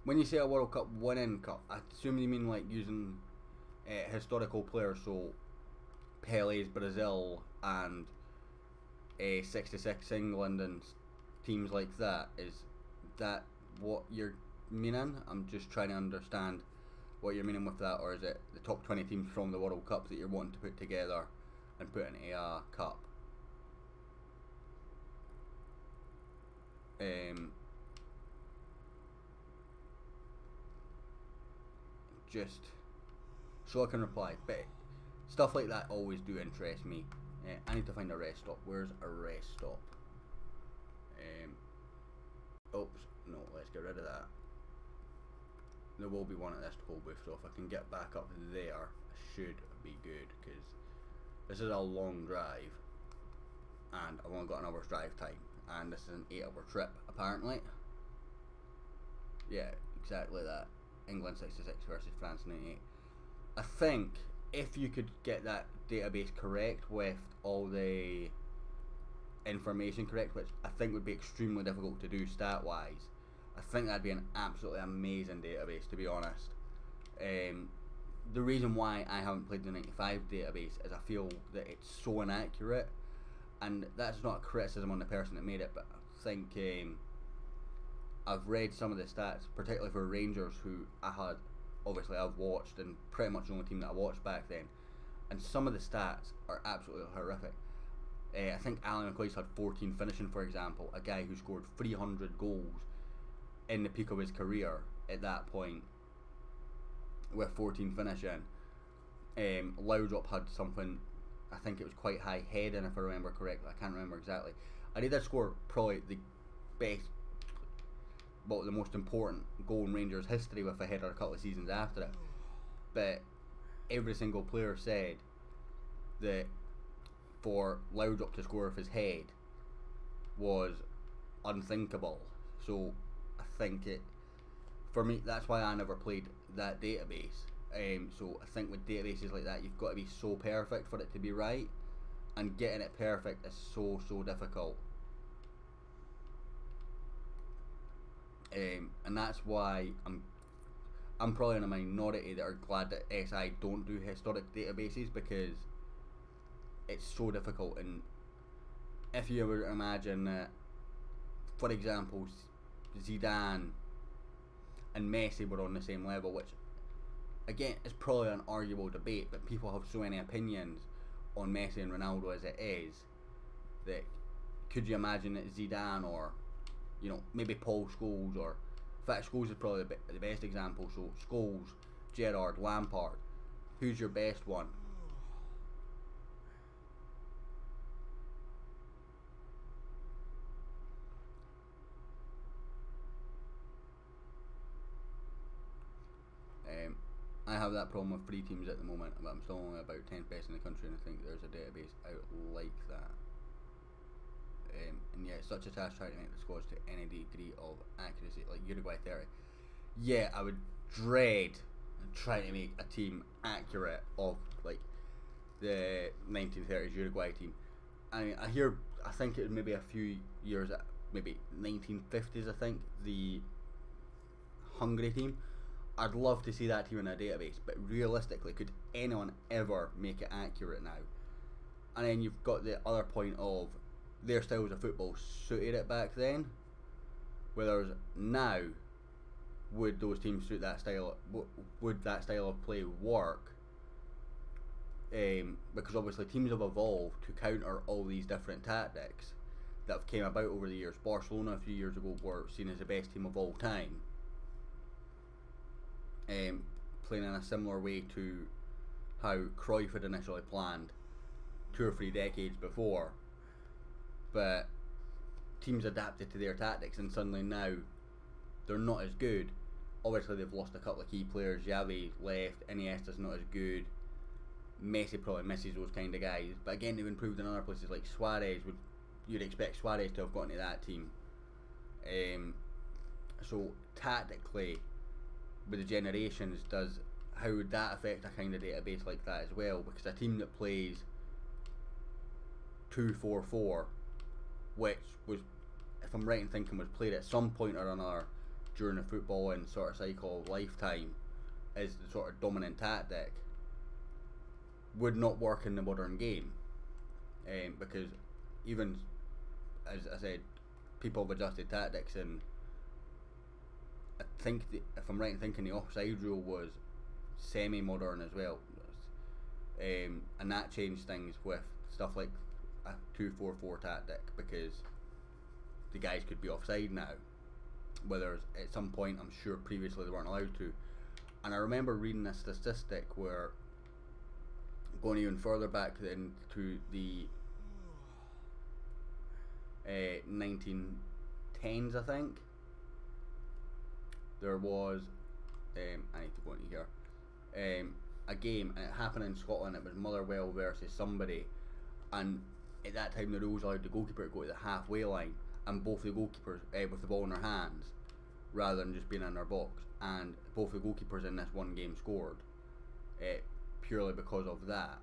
When you say a World Cup winning cup, I assume you mean like using historical players, so Pele's Brazil and 66 England and teams like that. Is that what you're meaning? I'm just trying to understand what you're meaning with that, or is it the top 20 teams from the World Cup that you're wanting to put together and put in a cup? Just so I can reply, but stuff like that always do interest me. I need to find a rest stop. Where's a rest stop? Oops, no, let's get rid of that. There will be one at this toll booth, so if I can get back up there, I should be good, because this is a long drive, and I've only got an hour's drive time, and this is an 8-hour trip, apparently. Yeah, exactly that. England 66 versus France 98. I think if you could get that database correct with all the information correct, which I think would be extremely difficult to do stat wise, I think that'd be an absolutely amazing database, to be honest. The reason why I haven't played the 95 database is I feel that it's so inaccurate, and that's not a criticism on the person that made it, but I think I've read some of the stats, particularly for Rangers, who I've watched, and pretty much the only team that I watched back then, and some of the stats are absolutely horrific. I think Alan McCoy's had 14 finishing, for example, a guy who scored 300 goals in the peak of his career at that point with 14 finishing. Laudrup had something, I think it was quite high heading, if I remember correctly. I can't remember exactly. And he did score probably the best, well, the most important goal in Rangers history with a header a couple of seasons after it. But every single player said that for Laudrup to score with his head was unthinkable. So I think it, for me, that's why I never played that database. So I think with databases like that, you've got to be so perfect for it to be right, and getting it perfect is so difficult. And that's why I'm probably in a minority that are glad that SI don't do historic databases, because it's so difficult. And if you ever imagine that, for example, Zidane and Messi were on the same level, which again is probably an arguable debate, but people have so many opinions on Messi and Ronaldo as it is, that could you imagine that Zidane, or maybe Paul Scholes, or in fact Scholes is probably the best example, so Scholes, Gerrard, Lampard, who's your best one? I have that problem with 3 teams at the moment, but I'm still only about 10th best in the country, and I think there's a database out like that. And yeah, it's such a task trying to make the squads to any degree of accuracy, like Uruguay 30. Yeah, I would dread trying to make a team accurate of like the 1930s Uruguay team. I mean, I think it was maybe a few years, maybe 1950s, I think, the Hungary team. I'd love to see that team in a database, but realistically, could anyone ever make it accurate now? And then you've got the other point of their styles of football suited it back then, whereas now, would those teams suit that style? Would that style of play work? Because obviously teams have evolved to counter all these different tactics that have came about over the years. Barcelona a few years ago were seen as the best team of all time, playing in a similar way to how Cruyff had initially planned 2 or 3 decades before. But teams adapted to their tactics, and suddenly now they're not as good. Obviously they've lost a couple of key players. Xavi left, Iniesta's not as good, Messi probably misses those kind of guys, but again they've improved in other places, like Suarez. You'd expect Suarez to have gotten to that team. So tactically, with the generations, how would that affect a kind of database like that as well? Because a team that plays 2-4-4, which was, if I'm right in thinking, was played at some point or another during the football and sort of cycle of lifetime, is the sort of dominant tactic, would not work in the modern game, because even as I said, people have adjusted tactics, and I think if I'm right in thinking, the offside rule was semi-modern as well, and that changed things with stuff like a 2-4-4 tactic, because the guys could be offside now, whether at some point, I'm sure previously they weren't allowed to. And I remember reading a statistic where, going even further back than to the 1910s, I think, there was, I need to go into here, a game, and it happened in Scotland. It was Motherwell versus somebody, and at that time the rules allowed the goalkeeper to go to the halfway line, and both the goalkeepers with the ball in their hands rather than just being in their box, and both the goalkeepers in this one game scored, purely because of that.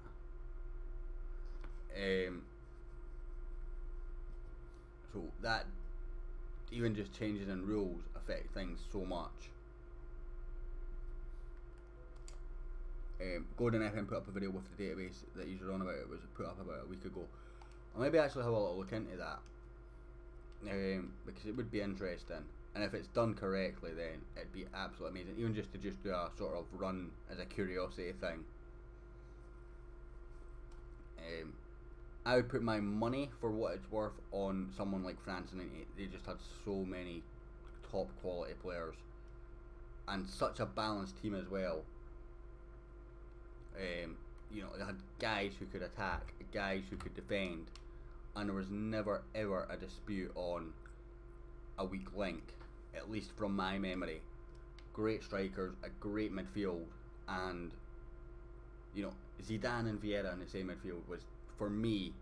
So that, even just changes in rules affect things so much. Gordon FM put up a video with the database that he's on about. It was put up about a week ago. I'll maybe actually have a little look into that, because it would be interesting, and if it's done correctly, then it'd be absolutely amazing. Even just to do a sort of run as a curiosity thing. I would put my money, for what it's worth, on someone like France in '98. They just had so many top quality players, and such a balanced team as well. They had guys who could attack, guys who could defend, and there was never ever a dispute on a weak link, at least from my memory. Great strikers, a great midfield, and You know, Zidane and Vieira in the same midfield was, for me,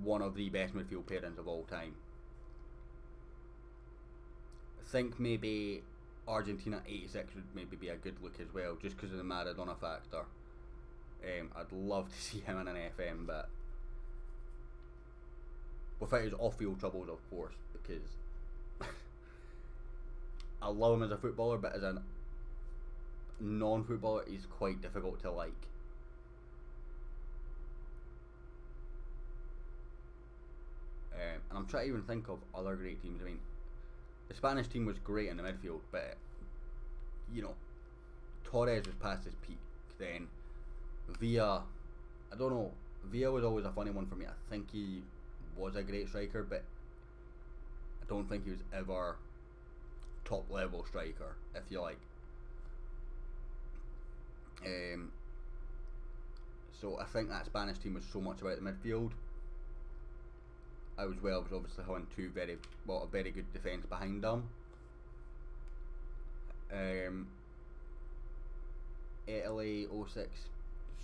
one of the best midfield pairings of all time. I think maybe Argentina 86 would maybe be a good look as well, just because of the Maradona factor. I'd love to see him in an FM, but without his off-field troubles, of course, because I love him as a footballer, but as a non-footballer, he's quite difficult to like. And I'm trying to even think of other great teams. I mean, the Spanish team was great in the midfield, but you know, Torres was past his peak then. Villa, I don't know. Villa was always a funny one for me. I think he was a great striker, but I don't think he was ever top level striker, if you like. So I think that Spanish team was so much about the midfield. As well was obviously having a very good defence behind them. Italy 06,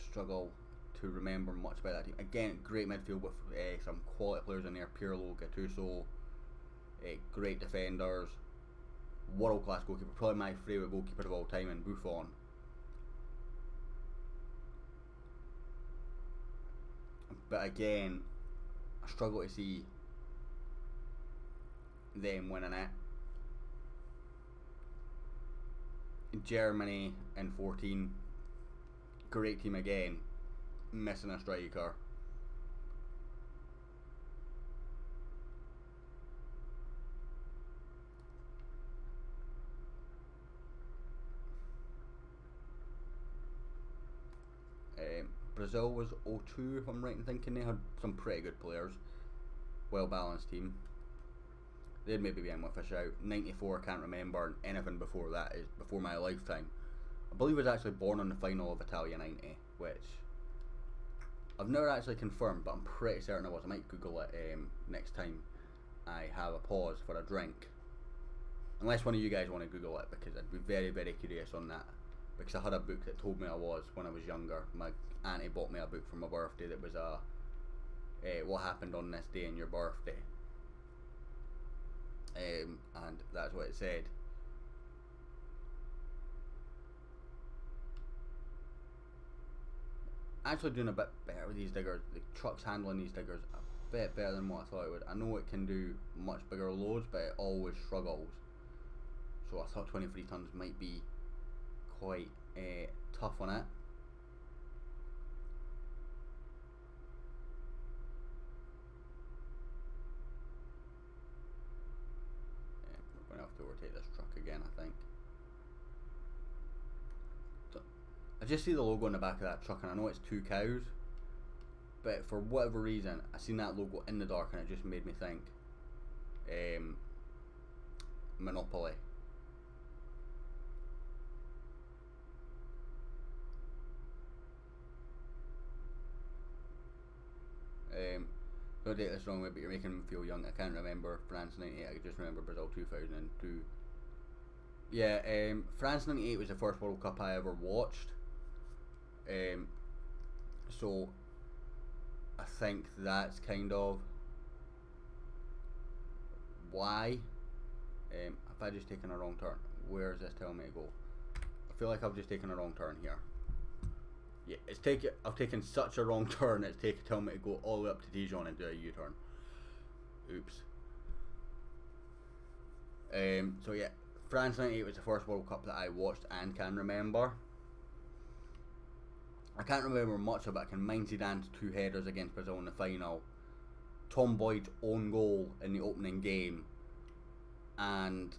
struggle to remember much about that team. Again, great midfield with some quality players in there. Pirlo, Gattuso, great defenders, world class goalkeeper. Probably my favourite goalkeeper of all time in Buffon. But again, I struggle to see them winning it. Germany in 14, great team again, missing a striker. Brazil was 02, if I'm right in thinking. They had some pretty good players, well balanced team. They'd maybe be in with a shout. 94, I can't remember anything before that, is before my lifetime. I believe I was actually born on the final of Italia 90, which I've never actually confirmed, but I'm pretty certain I was. I might Google it next time I have a pause for a drink. Unless one of you guys want to Google it, because I'd be very, very curious on that. Because I had a book that told me I was when I was younger. My auntie bought me a book for my birthday that was what happened on this day in your birthday. And that's what it said. Actually doing a bit better with these diggers. The truck's handling these diggers a bit better than what I thought it would. I know it can do much bigger loads, but it always struggles. So I thought 23 tons might be quite tough on it. We're going to have to overtake this truck again, I think. So, I just see the logo on the back of that truck and I know it's 2 cows, but for whatever reason I seen that logo in the dark and it just made me think Monopoly. Don't take this wrong way, but you're making me feel young. I can't remember France 98, I just remember Brazil 2002. Yeah, France 98 was the first World Cup I ever watched. So I think that's kind of why. Have I just taken a wrong turn? Where is this telling me to go? I feel like I've just taken a wrong turn here. Yeah, I've taken such a wrong turn. It's telling me to go all the way up to Dijon and do a U-turn. Oops. So yeah, France 98 was the first World Cup that I watched and can remember. I can't remember much of it. I can mind Zidane's 2 headers against Brazil in the final, Tom Boyd's own goal in the opening game, and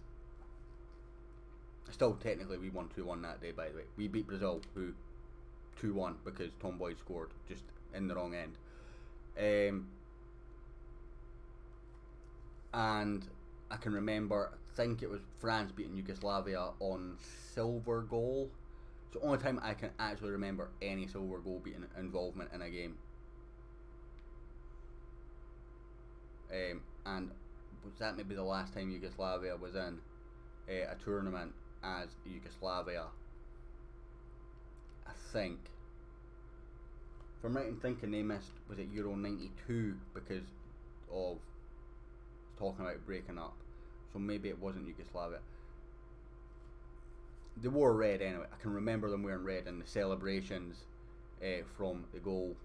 still technically we won 2-1 that day, by the way. We beat Brazil, who 2-1 because Tom Boyd scored just in the wrong end. And I can remember, I think it was France beating Yugoslavia on silver goal. It's the only time I can actually remember any silver goal beating involvement in a game. And was that maybe the last time Yugoslavia was in a tournament as Yugoslavia? I think. If I'm right in thinking they missed, was it Euro 92 because of talking about breaking up, so maybe it wasn't Yugoslavia. They wore red anyway. I can remember them wearing red and the celebrations from the goal.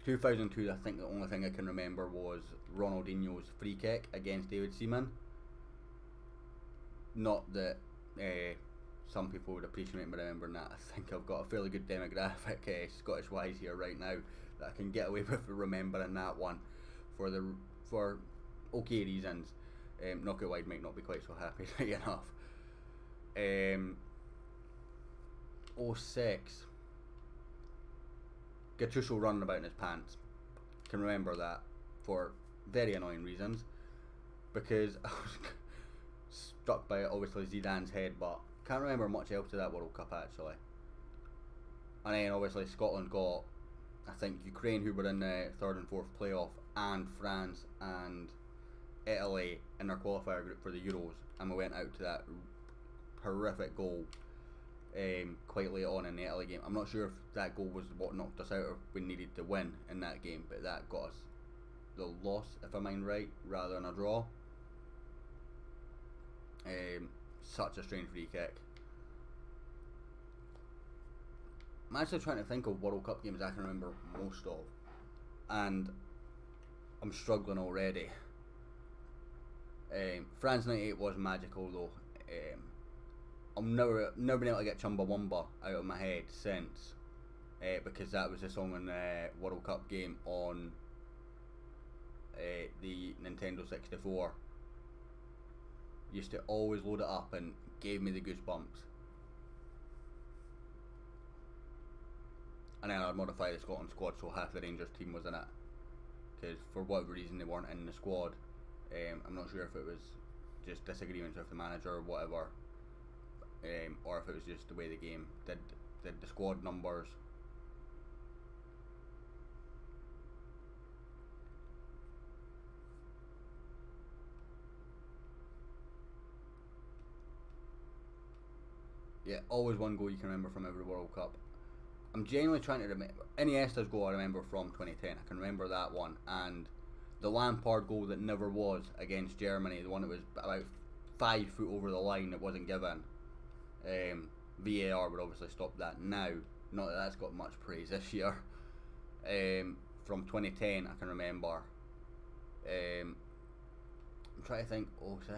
2002, I think the only thing I can remember was Ronaldinho's free kick against David Seaman. Not that some people would appreciate me remembering that. I think I've got a fairly good demographic Scottish wise here right now that I can get away with remembering that one for okay reasons. Knockout Wide might not be quite so happy, right enough. 06. Gattuso running about in his pants. Can remember that for very annoying reasons, because I was struck by obviously Zidane's head, but can't remember much else to that World Cup actually. And then obviously Scotland got, I think, Ukraine, who were in the third and fourth playoff, and France and Italy in their qualifier group for the Euros, and we went out to that horrific goal quite late on in the Italy game. I'm not sure if that goal was what knocked us out or we needed to win in that game, but that got us the loss, if I mind right, rather than a draw. Such a strange free kick. I'm actually trying to think of World Cup games I can remember most of, and I'm struggling already. France 98 was magical though. I've never been able to get Chumbawamba out of my head since, because that was the song in the World Cup game on the Nintendo 64. Used to always load it up and gave me the goosebumps. And then I'd modify the Scotland squad so half the Rangers team was in it, because for whatever reason they weren't in the squad. I'm not sure if it was just disagreements with the manager or whatever, or if it was just the way the game did the squad numbers. Yeah, always one goal you can remember from every World Cup. I'm genuinely trying to remember. Iniesta's goal I remember from 2010. I can remember that one, and the Lampard goal that never was against Germany, the one that was about 5 foot over the line that wasn't given. VAR would obviously stop that now. Not that that's got much praise this year. From 2010, I can remember. I'm trying to think. 06.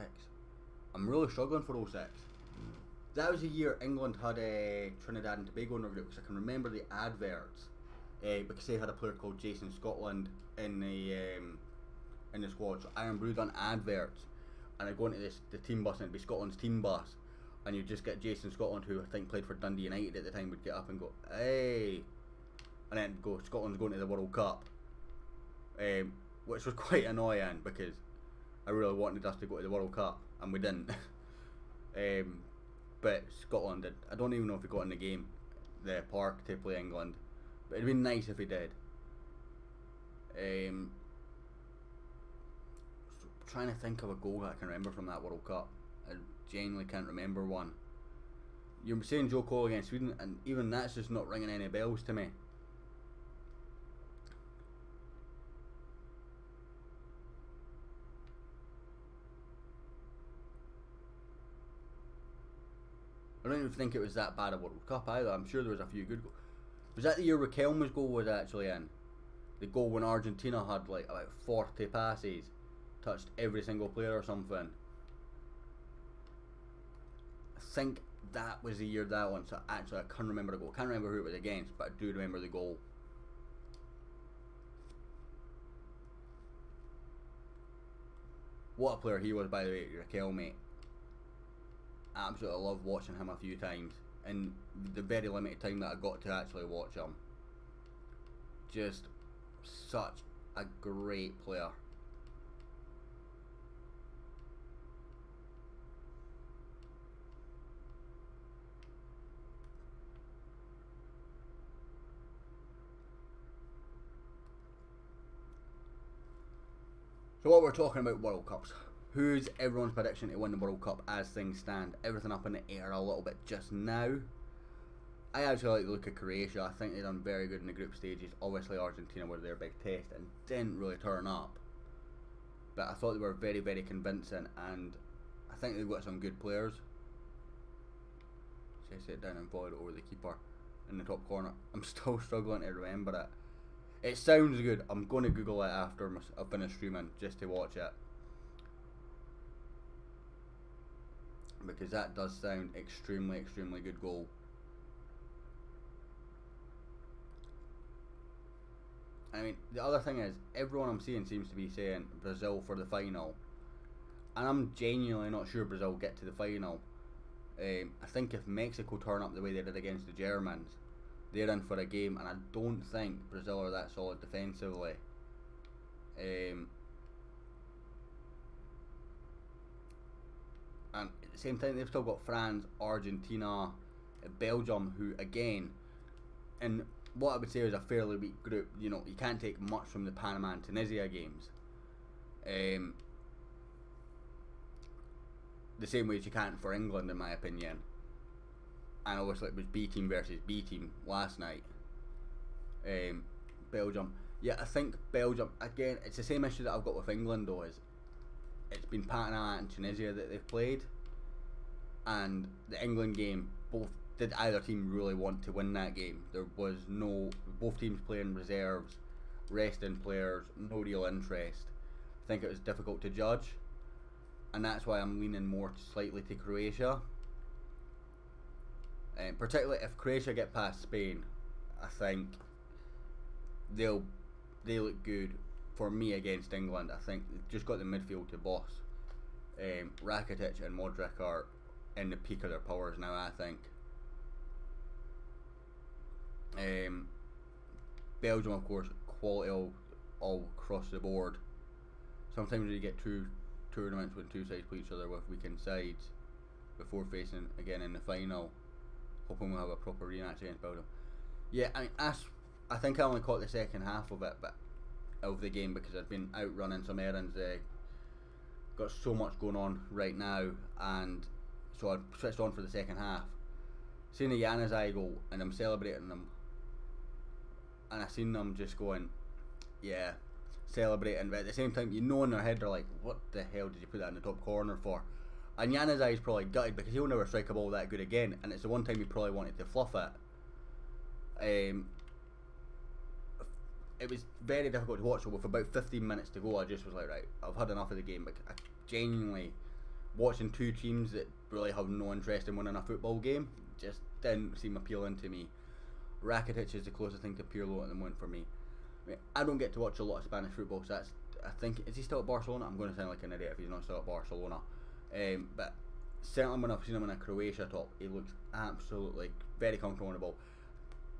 I'm really struggling for 06. That was the year England had Trinidad and Tobago in their group, because I can remember the adverts, because they had a player called Jason Scotland in the squad. So Iron Brew done adverts, and I'd go into the team bus and it'd be Scotland's team bus, and you'd just get Jason Scotland, who I think played for Dundee United at the time, would get up and go, "Hey," and then go, "Scotland's going to the World Cup," which was quite annoying because I really wanted us to go to the World Cup and we didn't. But Scotland did. I don't even know if he got in the game, the park, to play England, but it'd be nice if he did. Trying to think of a goal that I can remember from that World Cup. I genuinely can't remember one. You're saying Joe Cole against Sweden, and even that's just not ringing any bells to me. I don't even think it was that bad a World Cup either. I'm sure there was a few good goals. Was that the year Riquelme's goal was actually in? The goal when Argentina had like about 40 passes, touched every single player or something. I think that was the year that one. So actually I can't remember the goal. Can't remember who it was against, but I do remember the goal. What a player he was, by the way, Riquelme. Absolutely love watching him a few times, and the very limited time that I got to actually watch him. Just such a great player. So what we're talking about World Cups. Who's everyone's prediction to win the World Cup as things stand? Everything up in the air a little bit just now. I actually like the look of Croatia. I think they've done very good in the group stages. Obviously Argentina were their big test and didn't really turn up. But I thought they were very, very convincing, and I think they've got some good players. Chase it down and volleyed it over the keeper in the top corner. I'm still struggling to remember it. It sounds good. I'm going to Google it after I've finished streaming just to watch it. Because that does sound extremely, extremely good goal. I mean, the other thing is, everyone I'm seeing seems to be saying Brazil for the final. And I'm genuinely not sure Brazil will get to the final. I think if Mexico turn up the way they did against the Germans, they're in for a game, and I don't think Brazil are that solid defensively. And at the same time, they've still got France, Argentina, Belgium, who again, in what I would say is a fairly weak group. You know, you can't take much from the Panama and Tunisia games. The same way as you can't for England, in my opinion. And obviously it was B team versus B team last night. Belgium. Yeah, I think Belgium, again, it's the same issue that I've got with England though, is it's been Panama and Tunisia that they've played. And the England game, did either team really want to win that game? There was no, both teams playing reserves, resting players, no real interest. I think it was difficult to judge. And that's why I'm leaning more slightly to Croatia. Particularly if Croatia get past Spain, I think they look good for me against England. I think they've just got the midfield to boss. Rakitic and Modric are in the peak of their powers now, I think. Belgium, of course, quality all across the board. Sometimes when you get two tournaments when two sides play each other with weekend sides before facing again in the final, hoping we'll have a proper rematch against Belgium. Yeah, I mean, I think I only caught the second half of it, but of the game, because I've been out running some errands. Got so much going on right now, and so I switched on for the second half. Seeing the Januzaj goal, and I'm celebrating them, and I seen them just going, yeah, celebrating, but at the same time, you know in their head they're like, what the hell did you put that in the top corner for? And Januzaj is probably gutted because he'll never strike a ball that good again, and it's the one time he probably wanted to fluff it. It was very difficult to watch, so with about 15 minutes to go, I just was like, right, I've had enough of the game. Like, I genuinely, watching two teams that really have no interest in winning a football game just didn't seem appealing to me. Rakitic is the closest thing to Pirlo at the moment for me. I mean, I don't get to watch a lot of Spanish football, so that's, I think, is he still at Barcelona? I'm going to sound like an idiot if he's not still at Barcelona. But certainly when I've seen him in a Croatia top, he looks absolutely very comfortable on the ball.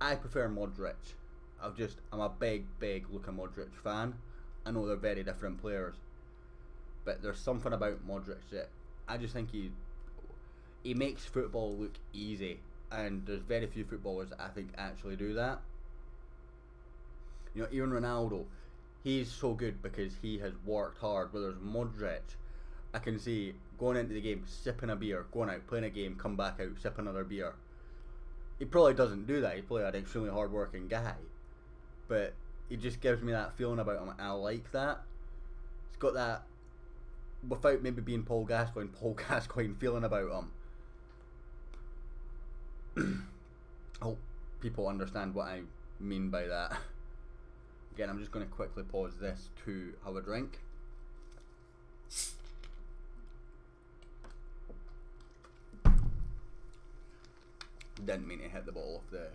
I prefer Modric. I'm a big Luka Modric fan. I know they're very different players, but there's something about Modric that I just think he makes football look easy, and there's very few footballers that I think actually do that. You know, even Ronaldo, he's so good because he has worked hard. Whereas Modric, I can see going into the game, sipping a beer, going out, playing a game, come back out, sip another beer. He probably doesn't do that. He's probably an extremely hard-working guy, but he just gives me that feeling about him, and I like that. He's got that, without maybe being Paul Gascoigne feeling about him. I hope people understand what I mean by that. Again, I'm just going to quickly pause this to have a drink. Didn't mean to hit the bottle off the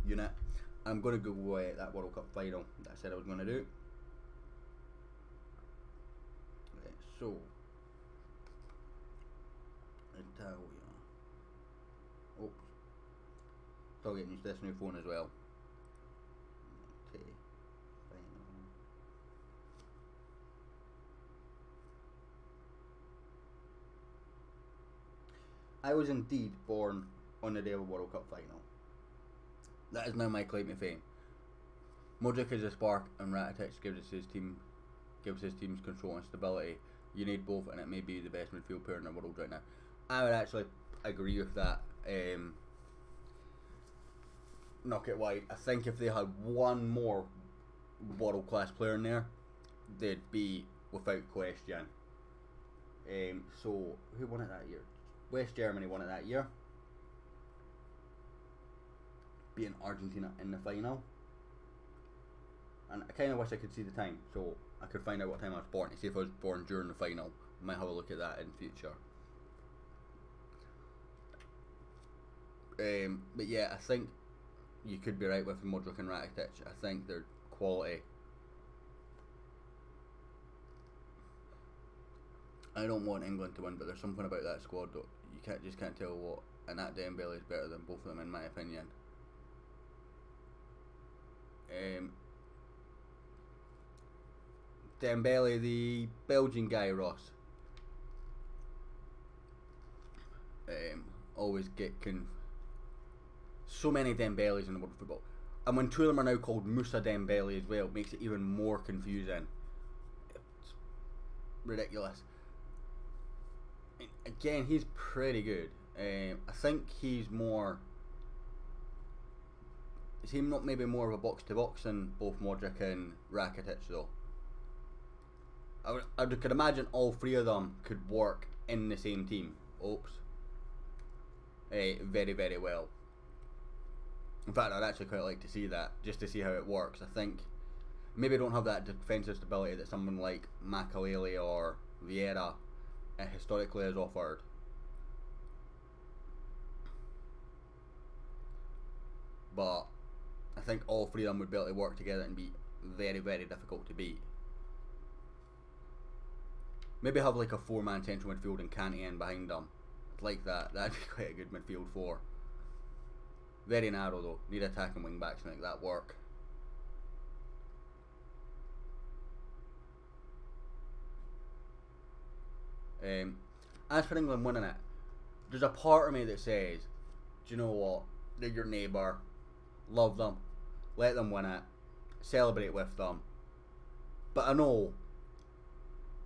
unit. I'm going to go away that World Cup final that I said I was going to do. Okay, so Italia. Oops. Still getting used to this new phone as well. Okay. I was indeed born on the day of a World Cup final. That is now my claim to fame. Modric is a spark, and Rakitic gives his team's control and stability. You need both, and it may be the best midfield player in the world right now. I would actually agree with that. knock it wide. I think if they had one more world class player in there, they'd be without question. So who won it that year? West Germany won it that year, beating Argentina in the final. And I kind of wish I could see the time, so I could find out what time I was born to see if I was born during the final. I might have a look at that in future. But yeah, I think you could be right with Modric and Rakitic. I think they're quality. I don't want England to win, but there's something about that squad that you can't tell what. And that Dembele is better than both of them, in my opinion. Dembele, the Belgian guy, Ross. Always get so many Dembeles in the world of football, and when two of them are now called Musa Dembele as well, it makes it even more confusing. It's ridiculous. Again, he's pretty good. I think he's more. Is he not maybe more of a box to box than both Modric and Rakitic though? I could imagine all three of them could work in the same team. Very, very well. In fact, I'd actually quite like to see that, just to see how it works. I think maybe don't have that defensive stability that someone like Makelele or Vieira historically has offered. But I think all three of them would be able to work together and be very, very difficult to beat. Maybe have like a 4-man central midfield and Kante in behind them. Like that. That'd be quite a good midfield four. Very narrow though. Need attacking wing backs to make that work. As for England winning it, there's a part of me that says, do you know what? They're your neighbour. Love them. Let them win it. Celebrate with them. But I know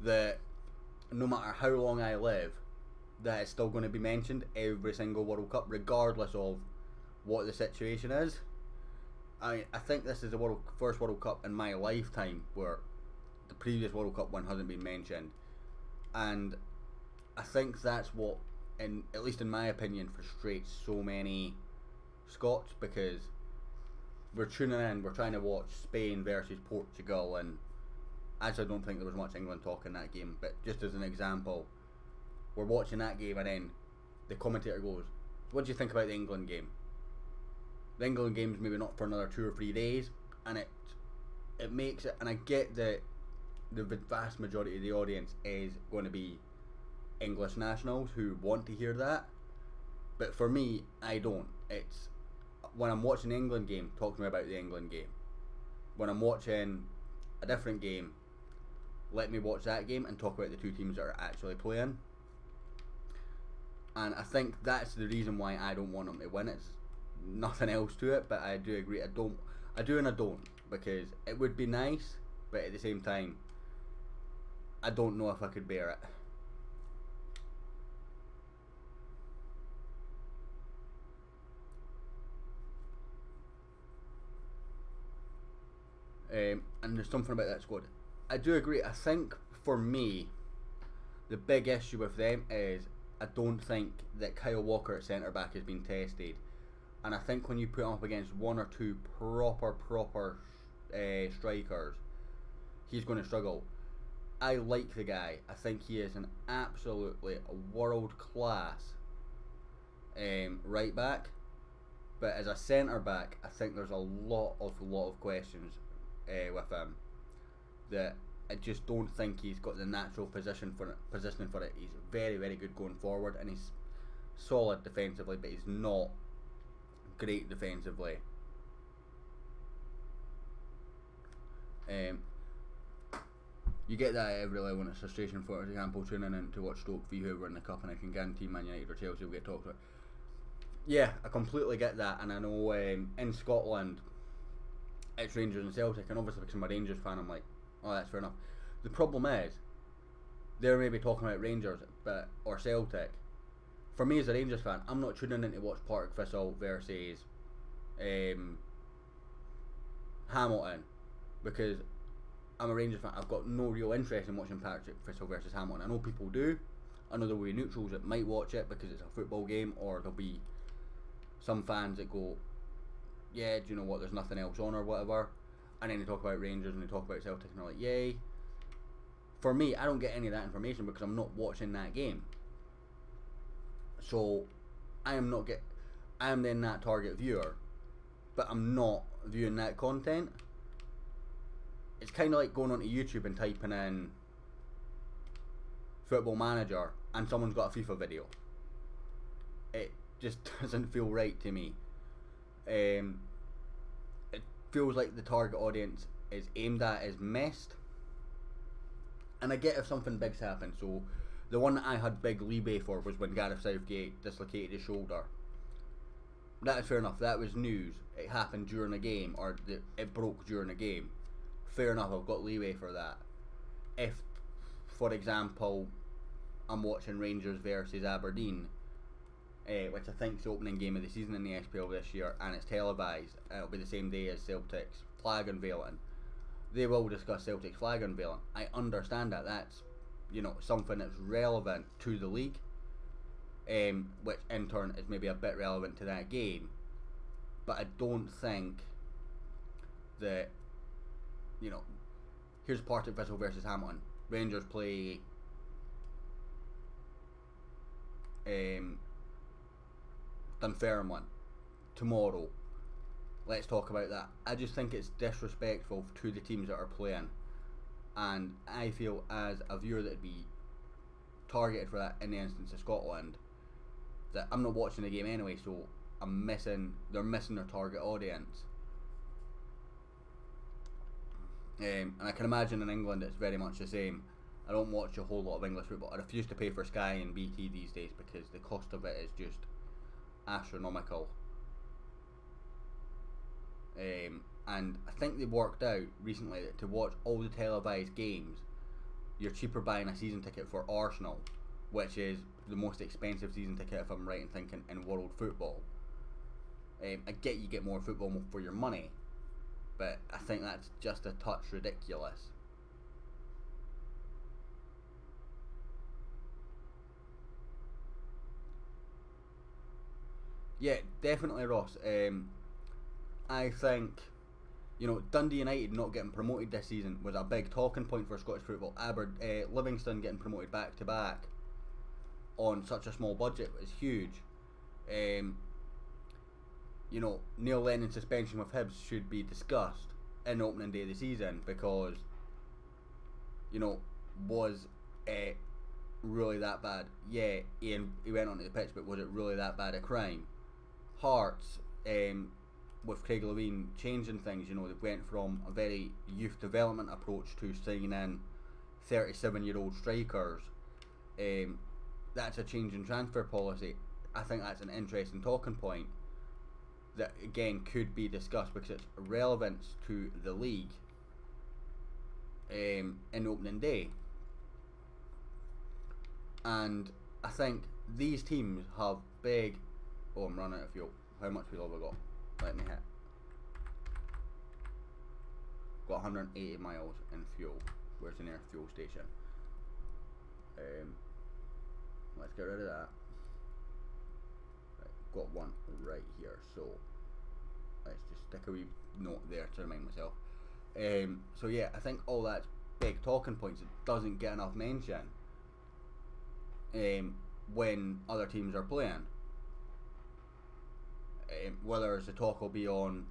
that no matter how long I live, that it's still going to be mentioned every single World Cup, regardless of what the situation is. I think this is the first World Cup in my lifetime where the previous World Cup one hasn't been mentioned, and I think that's what, at least in my opinion, frustrates so many Scots, because we're tuning in, we're trying to watch Spain versus Portugal, and actually I don't think there was much England talk in that game, but just as an example, we're watching that game and then the commentator goes, what do you think about the England game? The England game's maybe not for another 2 or 3 days, and it makes it, and I get that the vast majority of the audience is going to be English nationals who want to hear that, but for me, I don't. It's when I'm watching the England game, talk to me about the England game. When I'm watching a different game, let me watch that game and talk about the two teams that are actually playing. And I think that's the reason why I don't want them to win. It's nothing else to it, but I do agree. I do and I don't, because it would be nice, but at the same time, I don't know if I could bear it. And there's something about that squad. I do agree. I think for me, the big issue with them is I don't think that Kyle Walker at centre back has been tested, and I think when you put him up against one or two proper strikers, he's going to struggle. I like the guy. I think he is an absolutely world class right back, but as a centre back, I think there's a lot of questions with him that I just don't think he's got the natural positioning for it. He's very, very good going forward, and he's solid defensively, but he's not great defensively. You get that every level when it's frustration. For example, tuning in to watch Stoke v whoever in the cup, and I can guarantee Man United or Chelsea will get talked about. Yeah, I completely get that, and I know in Scotland it's Rangers and Celtic, and obviously because I'm a Rangers fan, I'm like, oh, that's fair enough. The problem is, they're maybe talking about Rangers or Celtic. For me as a Rangers fan, I'm not tuning in to watch Partick Thistle versus Hamilton, because I'm a Rangers fan. I've got no real interest in watching Patrick Thistle versus Hamilton. I know people do. I know there will be neutrals that might watch it because it's a football game, or there'll be some fans that go, yeah, do you know what, there's nothing else on or whatever, and then they talk about Rangers and they talk about Celtic and they're like, yay. For me, I don't get any of that information because I'm not watching that game. So I am then that target viewer, but I'm not viewing that content. It's kind of like going onto YouTube and typing in Football Manager and someone's got a FIFA video. It just doesn't feel right to me. It feels like the target audience is aimed at is missed. And I get if something big's happened. So the one that I had big leeway for was when Gareth Southgate dislocated his shoulder. That is fair enough. That was news. It happened during a game, or it broke during a game. Fair enough, I've got leeway for that. If, for example, I'm watching Rangers versus Aberdeen, which I think is the opening game of the season in the SPL this year, and it's televised, it'll be the same day as Celtic's flag unveiling. They will discuss Celtic's flag unveiling. I understand that. That's, something that's relevant to the league, which in turn is maybe a bit relevant to that game. But I don't think that, here's Partick Thistle versus Hamilton. Rangers play Dunfermline tomorrow. Let's talk about that. I just think it's disrespectful to the teams that are playing, and I feel as a viewer that would be targeted for that in the instance of Scotland, that I'm not watching the game anyway, so they're missing their target audience. And I can imagine in England it's very much the same. I don't watch a whole lot of English football. I refuse to pay for Sky and BT these days because the cost of it is just astronomical. And I think they worked out recently that to watch all the televised games, you're cheaper buying a season ticket for Arsenal, which is the most expensive season ticket, if I'm right in thinking, in world football. I get you get more football for your money, but I think that's just a touch ridiculous. Yeah, definitely, Ross. I think, Dundee United not getting promoted this season was a big talking point for Scottish football. Livingston getting promoted back to back on such a small budget was huge. Neil Lennon's suspension with Hibs should be discussed in the opening day of the season because, was it really that bad? Yeah, he went onto the pitch, but was it really that bad a crime? Hearts, with Craig Levein changing things, they went from a very youth development approach to signing in 37-year-old strikers. That's a change in transfer policy. I think that's an interesting talking point that again could be discussed because it's relevance to the league in opening day. And I think these teams have big... Oh, I'm running out of fuel. How much fuel have I got? Let me hit. Got 180 miles in fuel. Where's the nearest fuel station? Let's get rid of that. Right, got one right here, so let's just stick a wee note there to remind myself. So yeah, I think all that's big talking points. It doesn't get enough mention when other teams are playing. Whether it's the talk will be on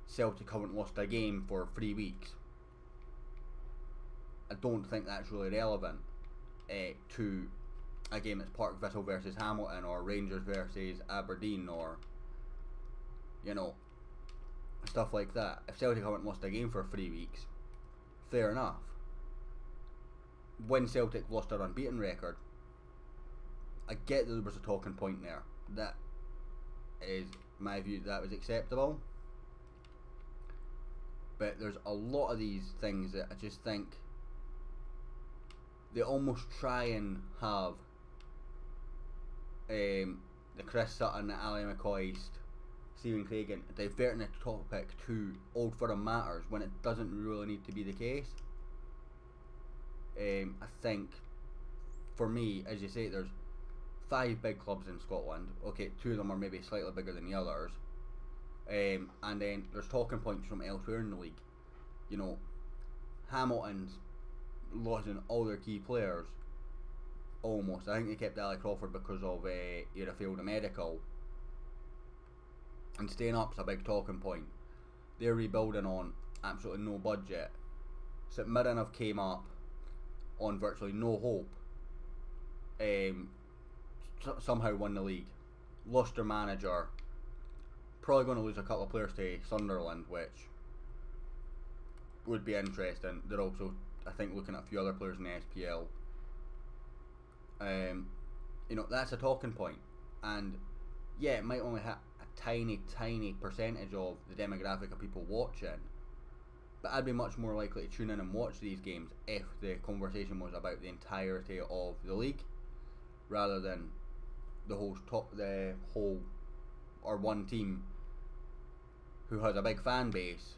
Celtic haven't lost a game for 3 weeks. I don't think that's really relevant to a game that's Partick Thistle versus Hamilton or Rangers versus Aberdeen or stuff like that. If Celtic haven't lost a game for 3 weeks, fair enough. When Celtic lost their unbeaten record, I get that there was a talking point there. That is my view, that was acceptable. But there's a lot of these things that I just think they almost try and have the Chris Sutton, the Ali McCoist Stephen Craigan diverting the topic to Old Firm matters when it doesn't really need to be the case. I think, for me, as you say, there's 5 big clubs in Scotland. Okay, 2 of them are maybe slightly bigger than the others. And then there's talking points from elsewhere in the league. You know, Hamilton's losing all their key players. Almost. I think they kept Ali Crawford because of he had failed a medical. And staying up's a big talking point. They're rebuilding on absolutely no budget. St Mirren have came up on virtually no hope. Somehow won the league. Lost their manager. Probably going to lose a couple of players to Sunderland, which would be interesting. They're also, I think, looking at a few other players in the SPL. You know, that's a talking point, and yeah, it might only have a tiny percentage of the demographic of people watching, but I'd be much more likely to tune in and watch these games if the conversation was about the entirety of the league rather than the whole or one team who has a big fan base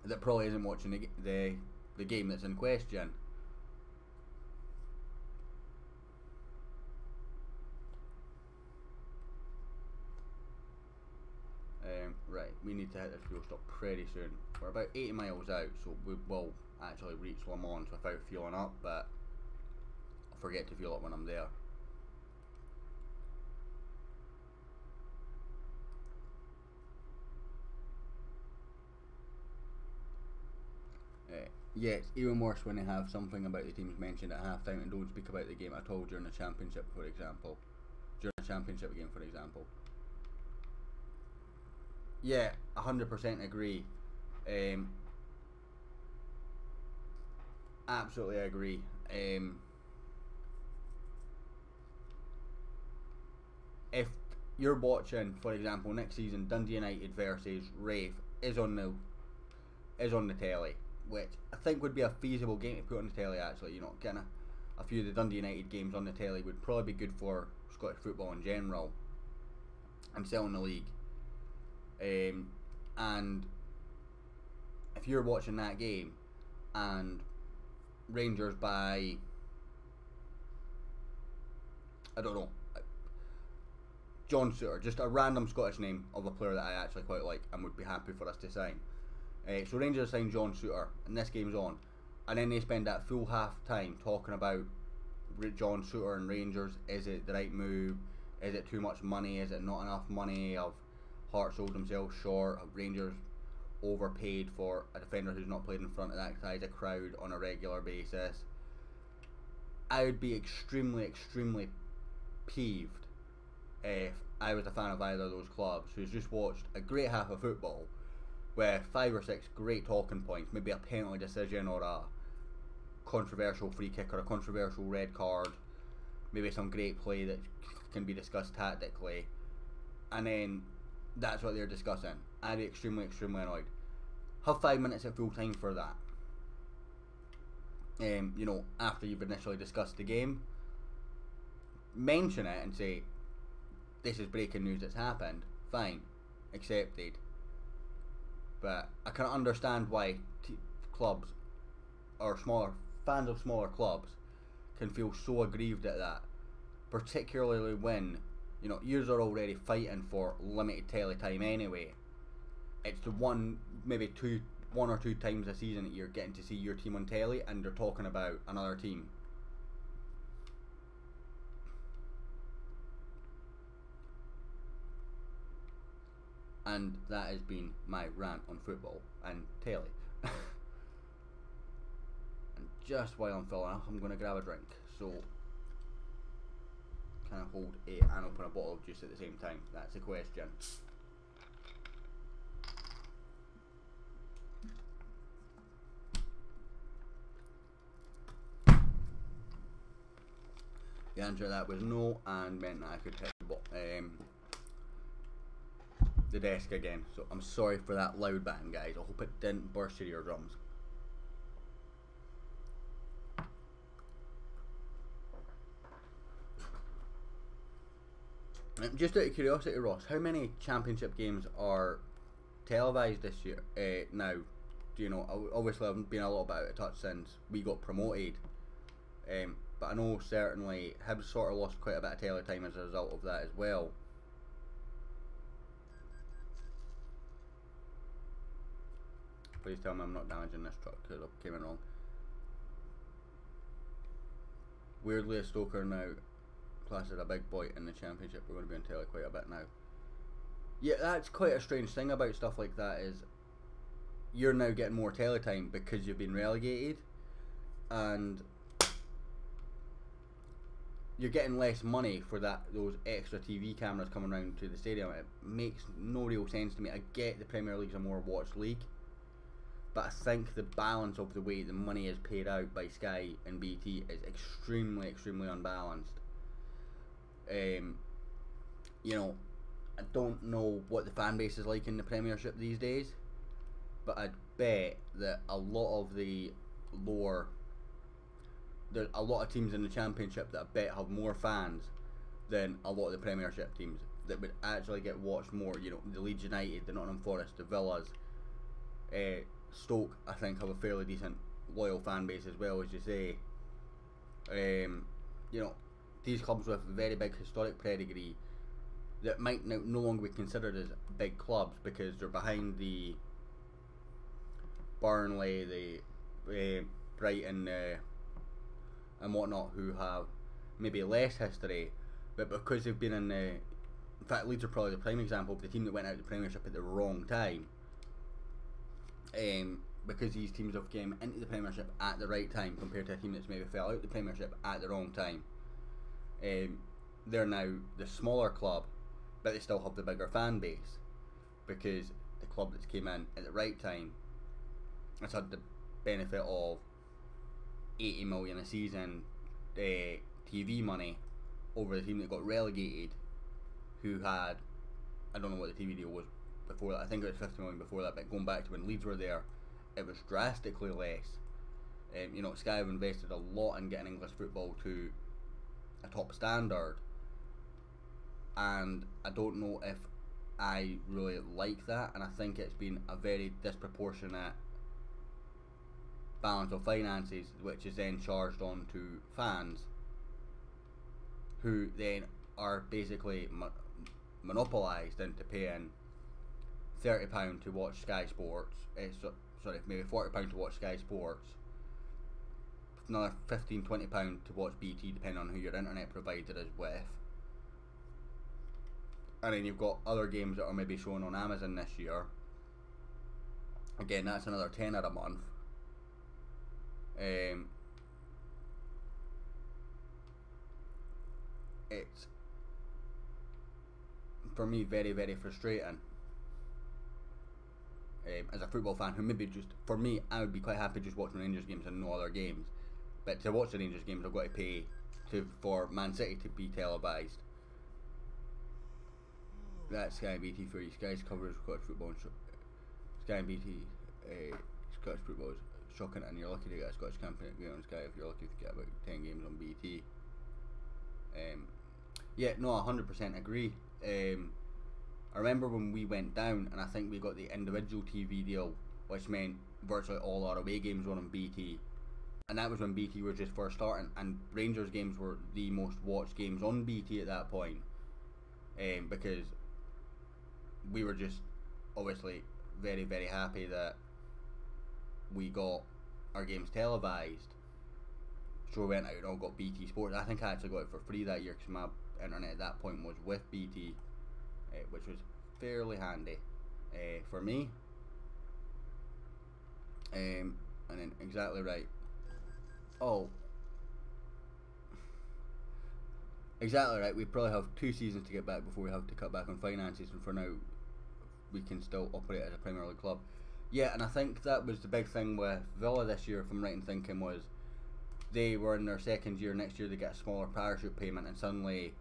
that probably isn't watching the game that's in question. Right, we need to hit this fuel stop pretty soon. We're about 80 miles out, so we will actually reach Le Mans without fueling up, but I'll forget to fuel up when I'm there. Yeah, it's even worse when they have something about the teams mentioned at halftime and don't speak about the game at all during the championship, for example. During a championship game, for example. Yeah, 100% agree. Absolutely agree. If you're watching, for example, next season Dundee United versus Raith is on the telly, which I think would be a feasible game to put on the telly. Actually, you know, getting a few of the Dundee United games on the telly would probably be good for Scottish football in general and selling the league. And if you're watching that game and Rangers by, I don't know, John Souttar, just a random Scottish name of a player that I actually quite like and would be happy for us to sign. So Rangers sign John Souttar and this game's on, and then they spend that full half time talking about John Souttar and Rangers. Is it the right move? Is it too much money? Is it not enough money? Have Hearts sold themselves short? Have Rangers overpaid for a defender who's not played in front of that size of crowd on a regular basis? I would be extremely peeved if I was a fan of either of those clubs who's just watched a great half of football with 5 or 6 great talking points, maybe a penalty decision or a controversial free kick or a controversial red card, maybe some great play that can be discussed tactically, and then that's what they're discussing. I'd be extremely annoyed. Have 5 minutes at full time for that. You know, after you've initially discussed the game, mention it and say, this is breaking news that's happened. Fine, accepted. But I can understand why clubs or fans of smaller clubs can feel so aggrieved at that, particularly when, you know, yous are already fighting for limited telly time anyway. It's the one or two times a season that you're getting to see your team on telly and they're talking about another team. And that has been my rant on football and telly. And just while I'm filling up, I'm going to grab a drink. So, can I hold it and open a bottle of juice at the same time? That's the question. The answer to that was no, and meant that I could hit the desk again. So I'm sorry for that loud bang, guys. I hope it didn't burst your eardrums. Just out of curiosity, Ross, how many championship games are televised this year? Now, do you know? Obviously, I've been a little bit out of touch since we got promoted, but I know certainly Hibs sort of lost quite a bit of tele time as a result of that as well. Please tell me I'm not damaging this truck because I came in wrong. Weirdly, a Stoker now classed as a big boy in the championship. We're going to be on telly quite a bit now. Yeah, that's quite a strange thing about stuff like that, is you're now getting more telly time because you've been relegated, and you're getting less money for those extra TV cameras coming around to the stadium. It makes no real sense to me. I get the Premier League's a more watched league, but I think the balance of the way the money is paid out by Sky and BT is extremely unbalanced. You know, I don't know what the fan base is like in the Premiership these days, but I'd bet that a lot of the lower, there's a lot of teams in the Championship that I bet have more fans than a lot of the Premiership teams that would actually get watched more. You know, the Leeds United, the Nottingham Forest, the Villas, Stoke, I think, have a fairly decent loyal fan base as well, as you say. You know, these clubs with very big historic pedigree that might no longer be considered as big clubs because they're behind the Burnley, the Brighton and whatnot, who have maybe less history, but because they've been in fact, Leeds are probably the prime example of the team that went out of the Premiership at the wrong time. Because these teams have came into the Premiership at the right time compared to a team that's maybe fell out of the Premiership at the wrong time. They're now the smaller club, but they still have the bigger fan base because the club that's came in at the right time has had the benefit of 80 million a season TV money over the team that got relegated, who had, I don't know what the TV deal was before that. I think it was 50 million before that, but going back to when Leeds were there, it was drastically less. You know, Sky have invested a lot in getting English football to a top standard, and I don't know if I really like that, and I think it's been a very disproportionate balance of finances which is then charged on to fans, who then are basically monopolised into paying £30 to watch Sky Sports, sorry, maybe £40 to watch Sky Sports, another £15-20 to watch BT depending on who your internet provider is with, and then you've got other games that are maybe shown on Amazon this year. Again, that's another £10 a month. It's, for me, very frustrating. As a football fan who maybe just, for me, I would be quite happy just watching Rangers games and no other games, but to watch the Rangers games I've got to pay for Man City to be televised. That's Sky BT for you. Sky's covers Scottish football and Sky and BT Scottish football is shocking, and you're lucky to get a Scottish campaign game on Sky if you're lucky to get about 10 games on BT. Yeah, no, 100% agree. I remember when we went down, and I think we got the individual TV deal, which meant virtually all our away games were on BT, and that was when BT were just first starting, and Rangers games were the most watched games on BT at that point, because we were just obviously very happy that we got our games televised. So we went out and all got BT Sports. I think I actually got it for free that year because my internet at that point was with BT, which was fairly handy for me. And then exactly right. Oh, exactly right. We probably have 2 seasons to get back before we have to cut back on finances, and for now we can still operate as a Premier League club. Yeah, and I think that was the big thing with Villa this year, if I'm right in thinking, was they were in their second year. Next year they get a smaller parachute payment, and suddenly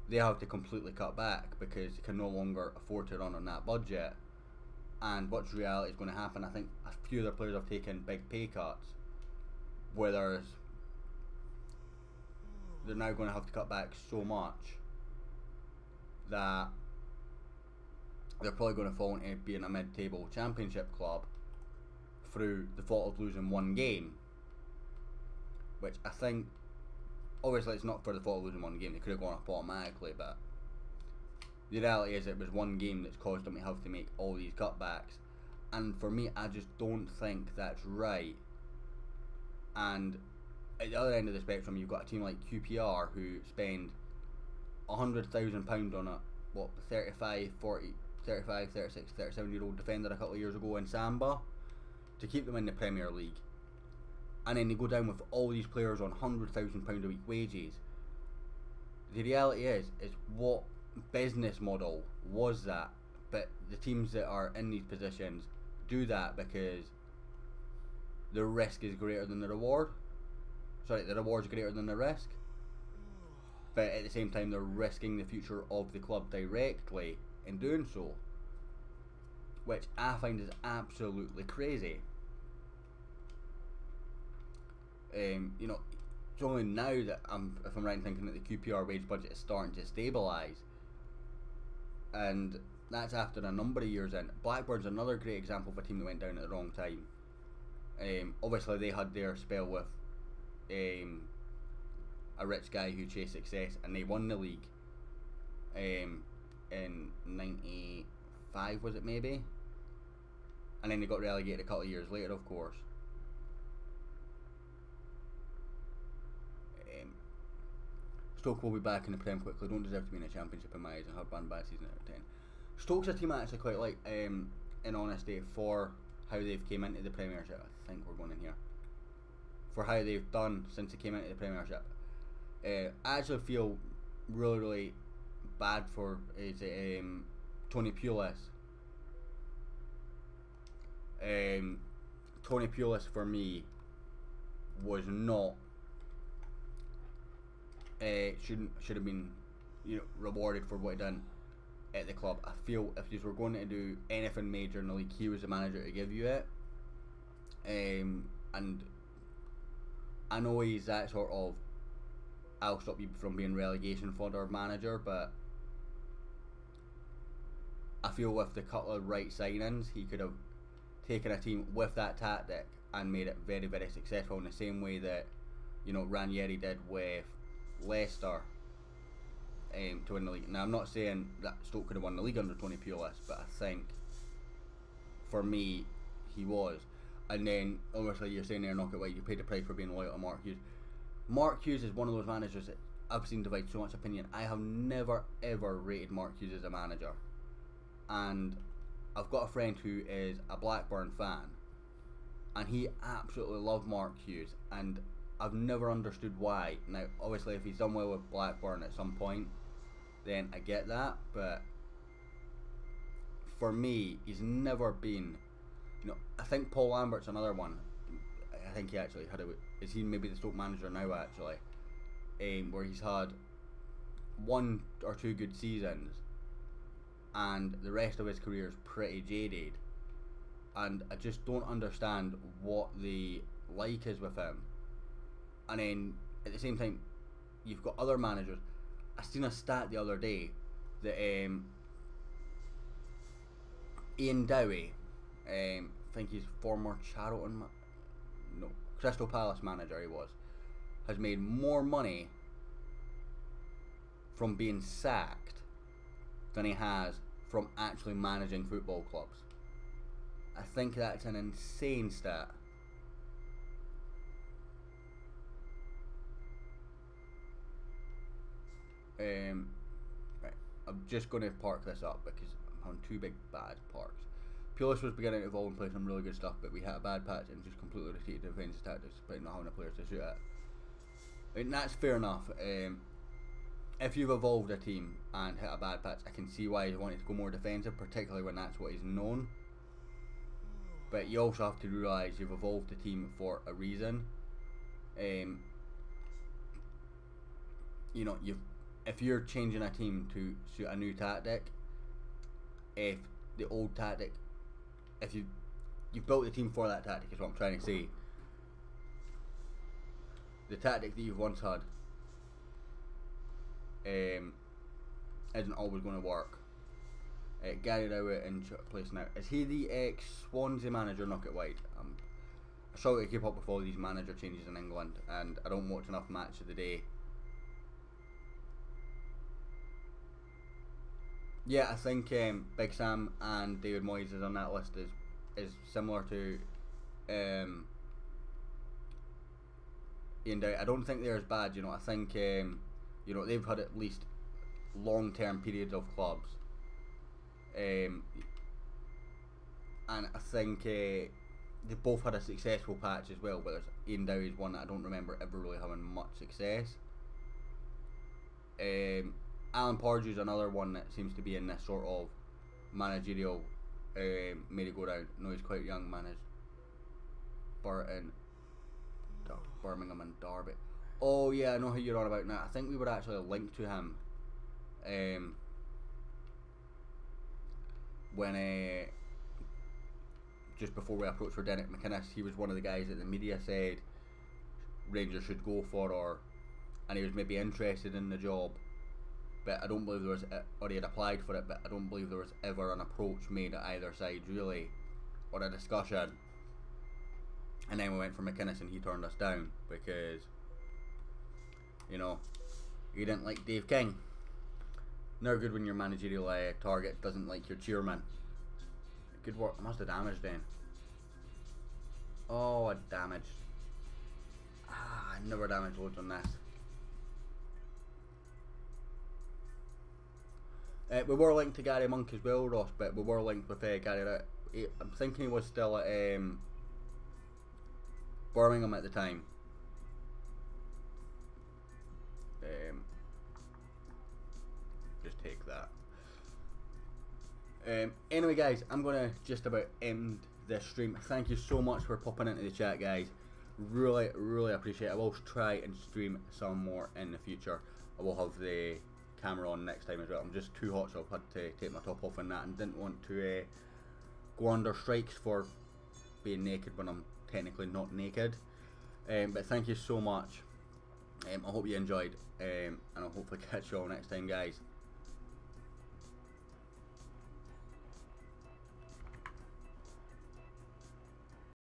they have to completely cut back because they can no longer afford to run on that budget. And what's reality is going to happen, I think a few of their players have taken big pay cuts, whereas they're now going to have to cut back so much that they're probably going to fall into being a mid-table championship club through the fault of losing one game, which I think, obviously it's not for the fault of losing one game, they could have gone up automatically, but the reality is it was one game that's caused them to have to make all these cutbacks, and for me I just don't think that's right. And at the other end of the spectrum, you've got a team like QPR who spend £100,000 on a 35, 36, 37-year-old defender a couple of years ago in Samba to keep them in the Premier League, and then they go down with all these players on £100,000 a week wages. The reality is what business model was that? But the teams that are in these positions do that because the risk is greater than the reward. Sorry, the reward's greater than the risk. But at the same time, they're risking the future of the club directly in doing so, which I find is absolutely crazy. You know, it's only now that if I'm right in thinking that the QPR wage budget is starting to stabilise, and that's after a number of years in. Blackburn's another great example of a team that went down at the wrong time. Obviously they had their spell with a rich guy who chased success, and they won the league in '95, was it maybe? And then they got relegated a couple of years later, of course. Stoke will be back in the Prem quickly. Don't deserve to be in a championship in my eyes and have one bad season out of 10. Stoke's a team I actually quite like, in honesty, for how they've came into the Premiership. I think we're going in here. For how they've done since they came into the Premiership. I actually feel really bad for Tony Pulis. Tony Pulis for me was not should have been, you know, rewarded for what he done at the club. I feel if you were going to do anything major in the league, he was the manager to give you it. And I know he's that sort of I'll stop you from being relegation fodder manager, but I feel with the couple of right signings, he could have taken a team with that tactic and made it very successful in the same way that, you know, Ranieri did with Leicester to win the league. Now I'm not saying that Stoke could have won the league under Tony Pulis, but I think for me he was. And then obviously you're saying there, Knock It White, you paid the price for being loyal to Mark Hughes. Mark Hughes is one of those managers that I've seen divide so much opinion. I have never ever rated Mark Hughes as a manager, and I've got a friend who is a Blackburn fan, and he absolutely loved Mark Hughes, and I've never understood why. Now obviously if he's done well with Blackburn at some point, then I get that, but for me he's never been, you know, I think Paul Lambert's another one. I think he actually had is he maybe the Stoke manager now actually, where he's had 1 or 2 good seasons and the rest of his career is pretty jaded, and I just don't understand what the like is with him. And then at the same time you've got other managers. I seen a stat the other day that Ian Dowie, I think he's former Crystal Palace manager he was, has made more money from being sacked than he has from actually managing football clubs. I think that's an insane stat. Right, I'm just going to park this up because I'm on 2 big bad parks. Pulis was beginning to evolve and play some really good stuff, but we hit a bad patch and just completely repeated defensive tactics despite not having a player to suit it. I mean, that's fair enough. If you've evolved a team and hit a bad patch, I can see why you wanted to go more defensive, particularly when that's what he's known. But you also have to realise you've evolved the team for a reason. You know, if you're changing a team to suit a new tactic, if the old tactic, if you've built the team for that tactic, is what I'm trying to say. The tactic that you've once had isn't always going to work. Gary Rowett in place now. Is he the ex-Swansea manager? Knock it wide. I struggle to keep up with all these manager changes in England, and I don't watch enough Match of the Day. Yeah, I think Big Sam and David Moyes is on that list is similar to Ian Dowie. I don't think they're as bad. You know, I think you know, they've had at least long-term periods of clubs. And I think they both had a successful patch as well, but Ian Dowie's one that I don't remember ever really having much success. Alan Pardew's another one that seems to be in this sort of managerial merry-go-round. No, he's quite young, managed Burton, Birmingham and Derby. Oh yeah, I know who you're on about now. I think we were actually linked to him when just before we approached for Derek McInnes. He was one of the guys that the media said Rangers should go for, and he was maybe interested in the job, but I don't believe there was, or he had applied for it, but I don't believe there was ever an approach made at either side really, or a discussion. And then we went for McInnes and he turned us down because, you know, he didn't like Dave King. No good when your managerial target doesn't like your chairman. Good work. I must have damaged then. Oh, I damaged. I never damaged loads on this. We were linked to Gary Monk as well, Ross, but we were linked with Gary Rowett. I'm thinking he was still at Birmingham at the time. Just take that. Anyway guys, I'm going to just about end this stream. Thank you so much for popping into the chat, guys. Really appreciate it. I will try and stream some more in the future. I will have the camera on next time as well. I'm just too hot, so I've had to take my top off on that, and didn't want to go under strikes for being naked when I'm technically not naked. But thank you so much. I hope you enjoyed, and I'll hopefully catch you all next time, guys.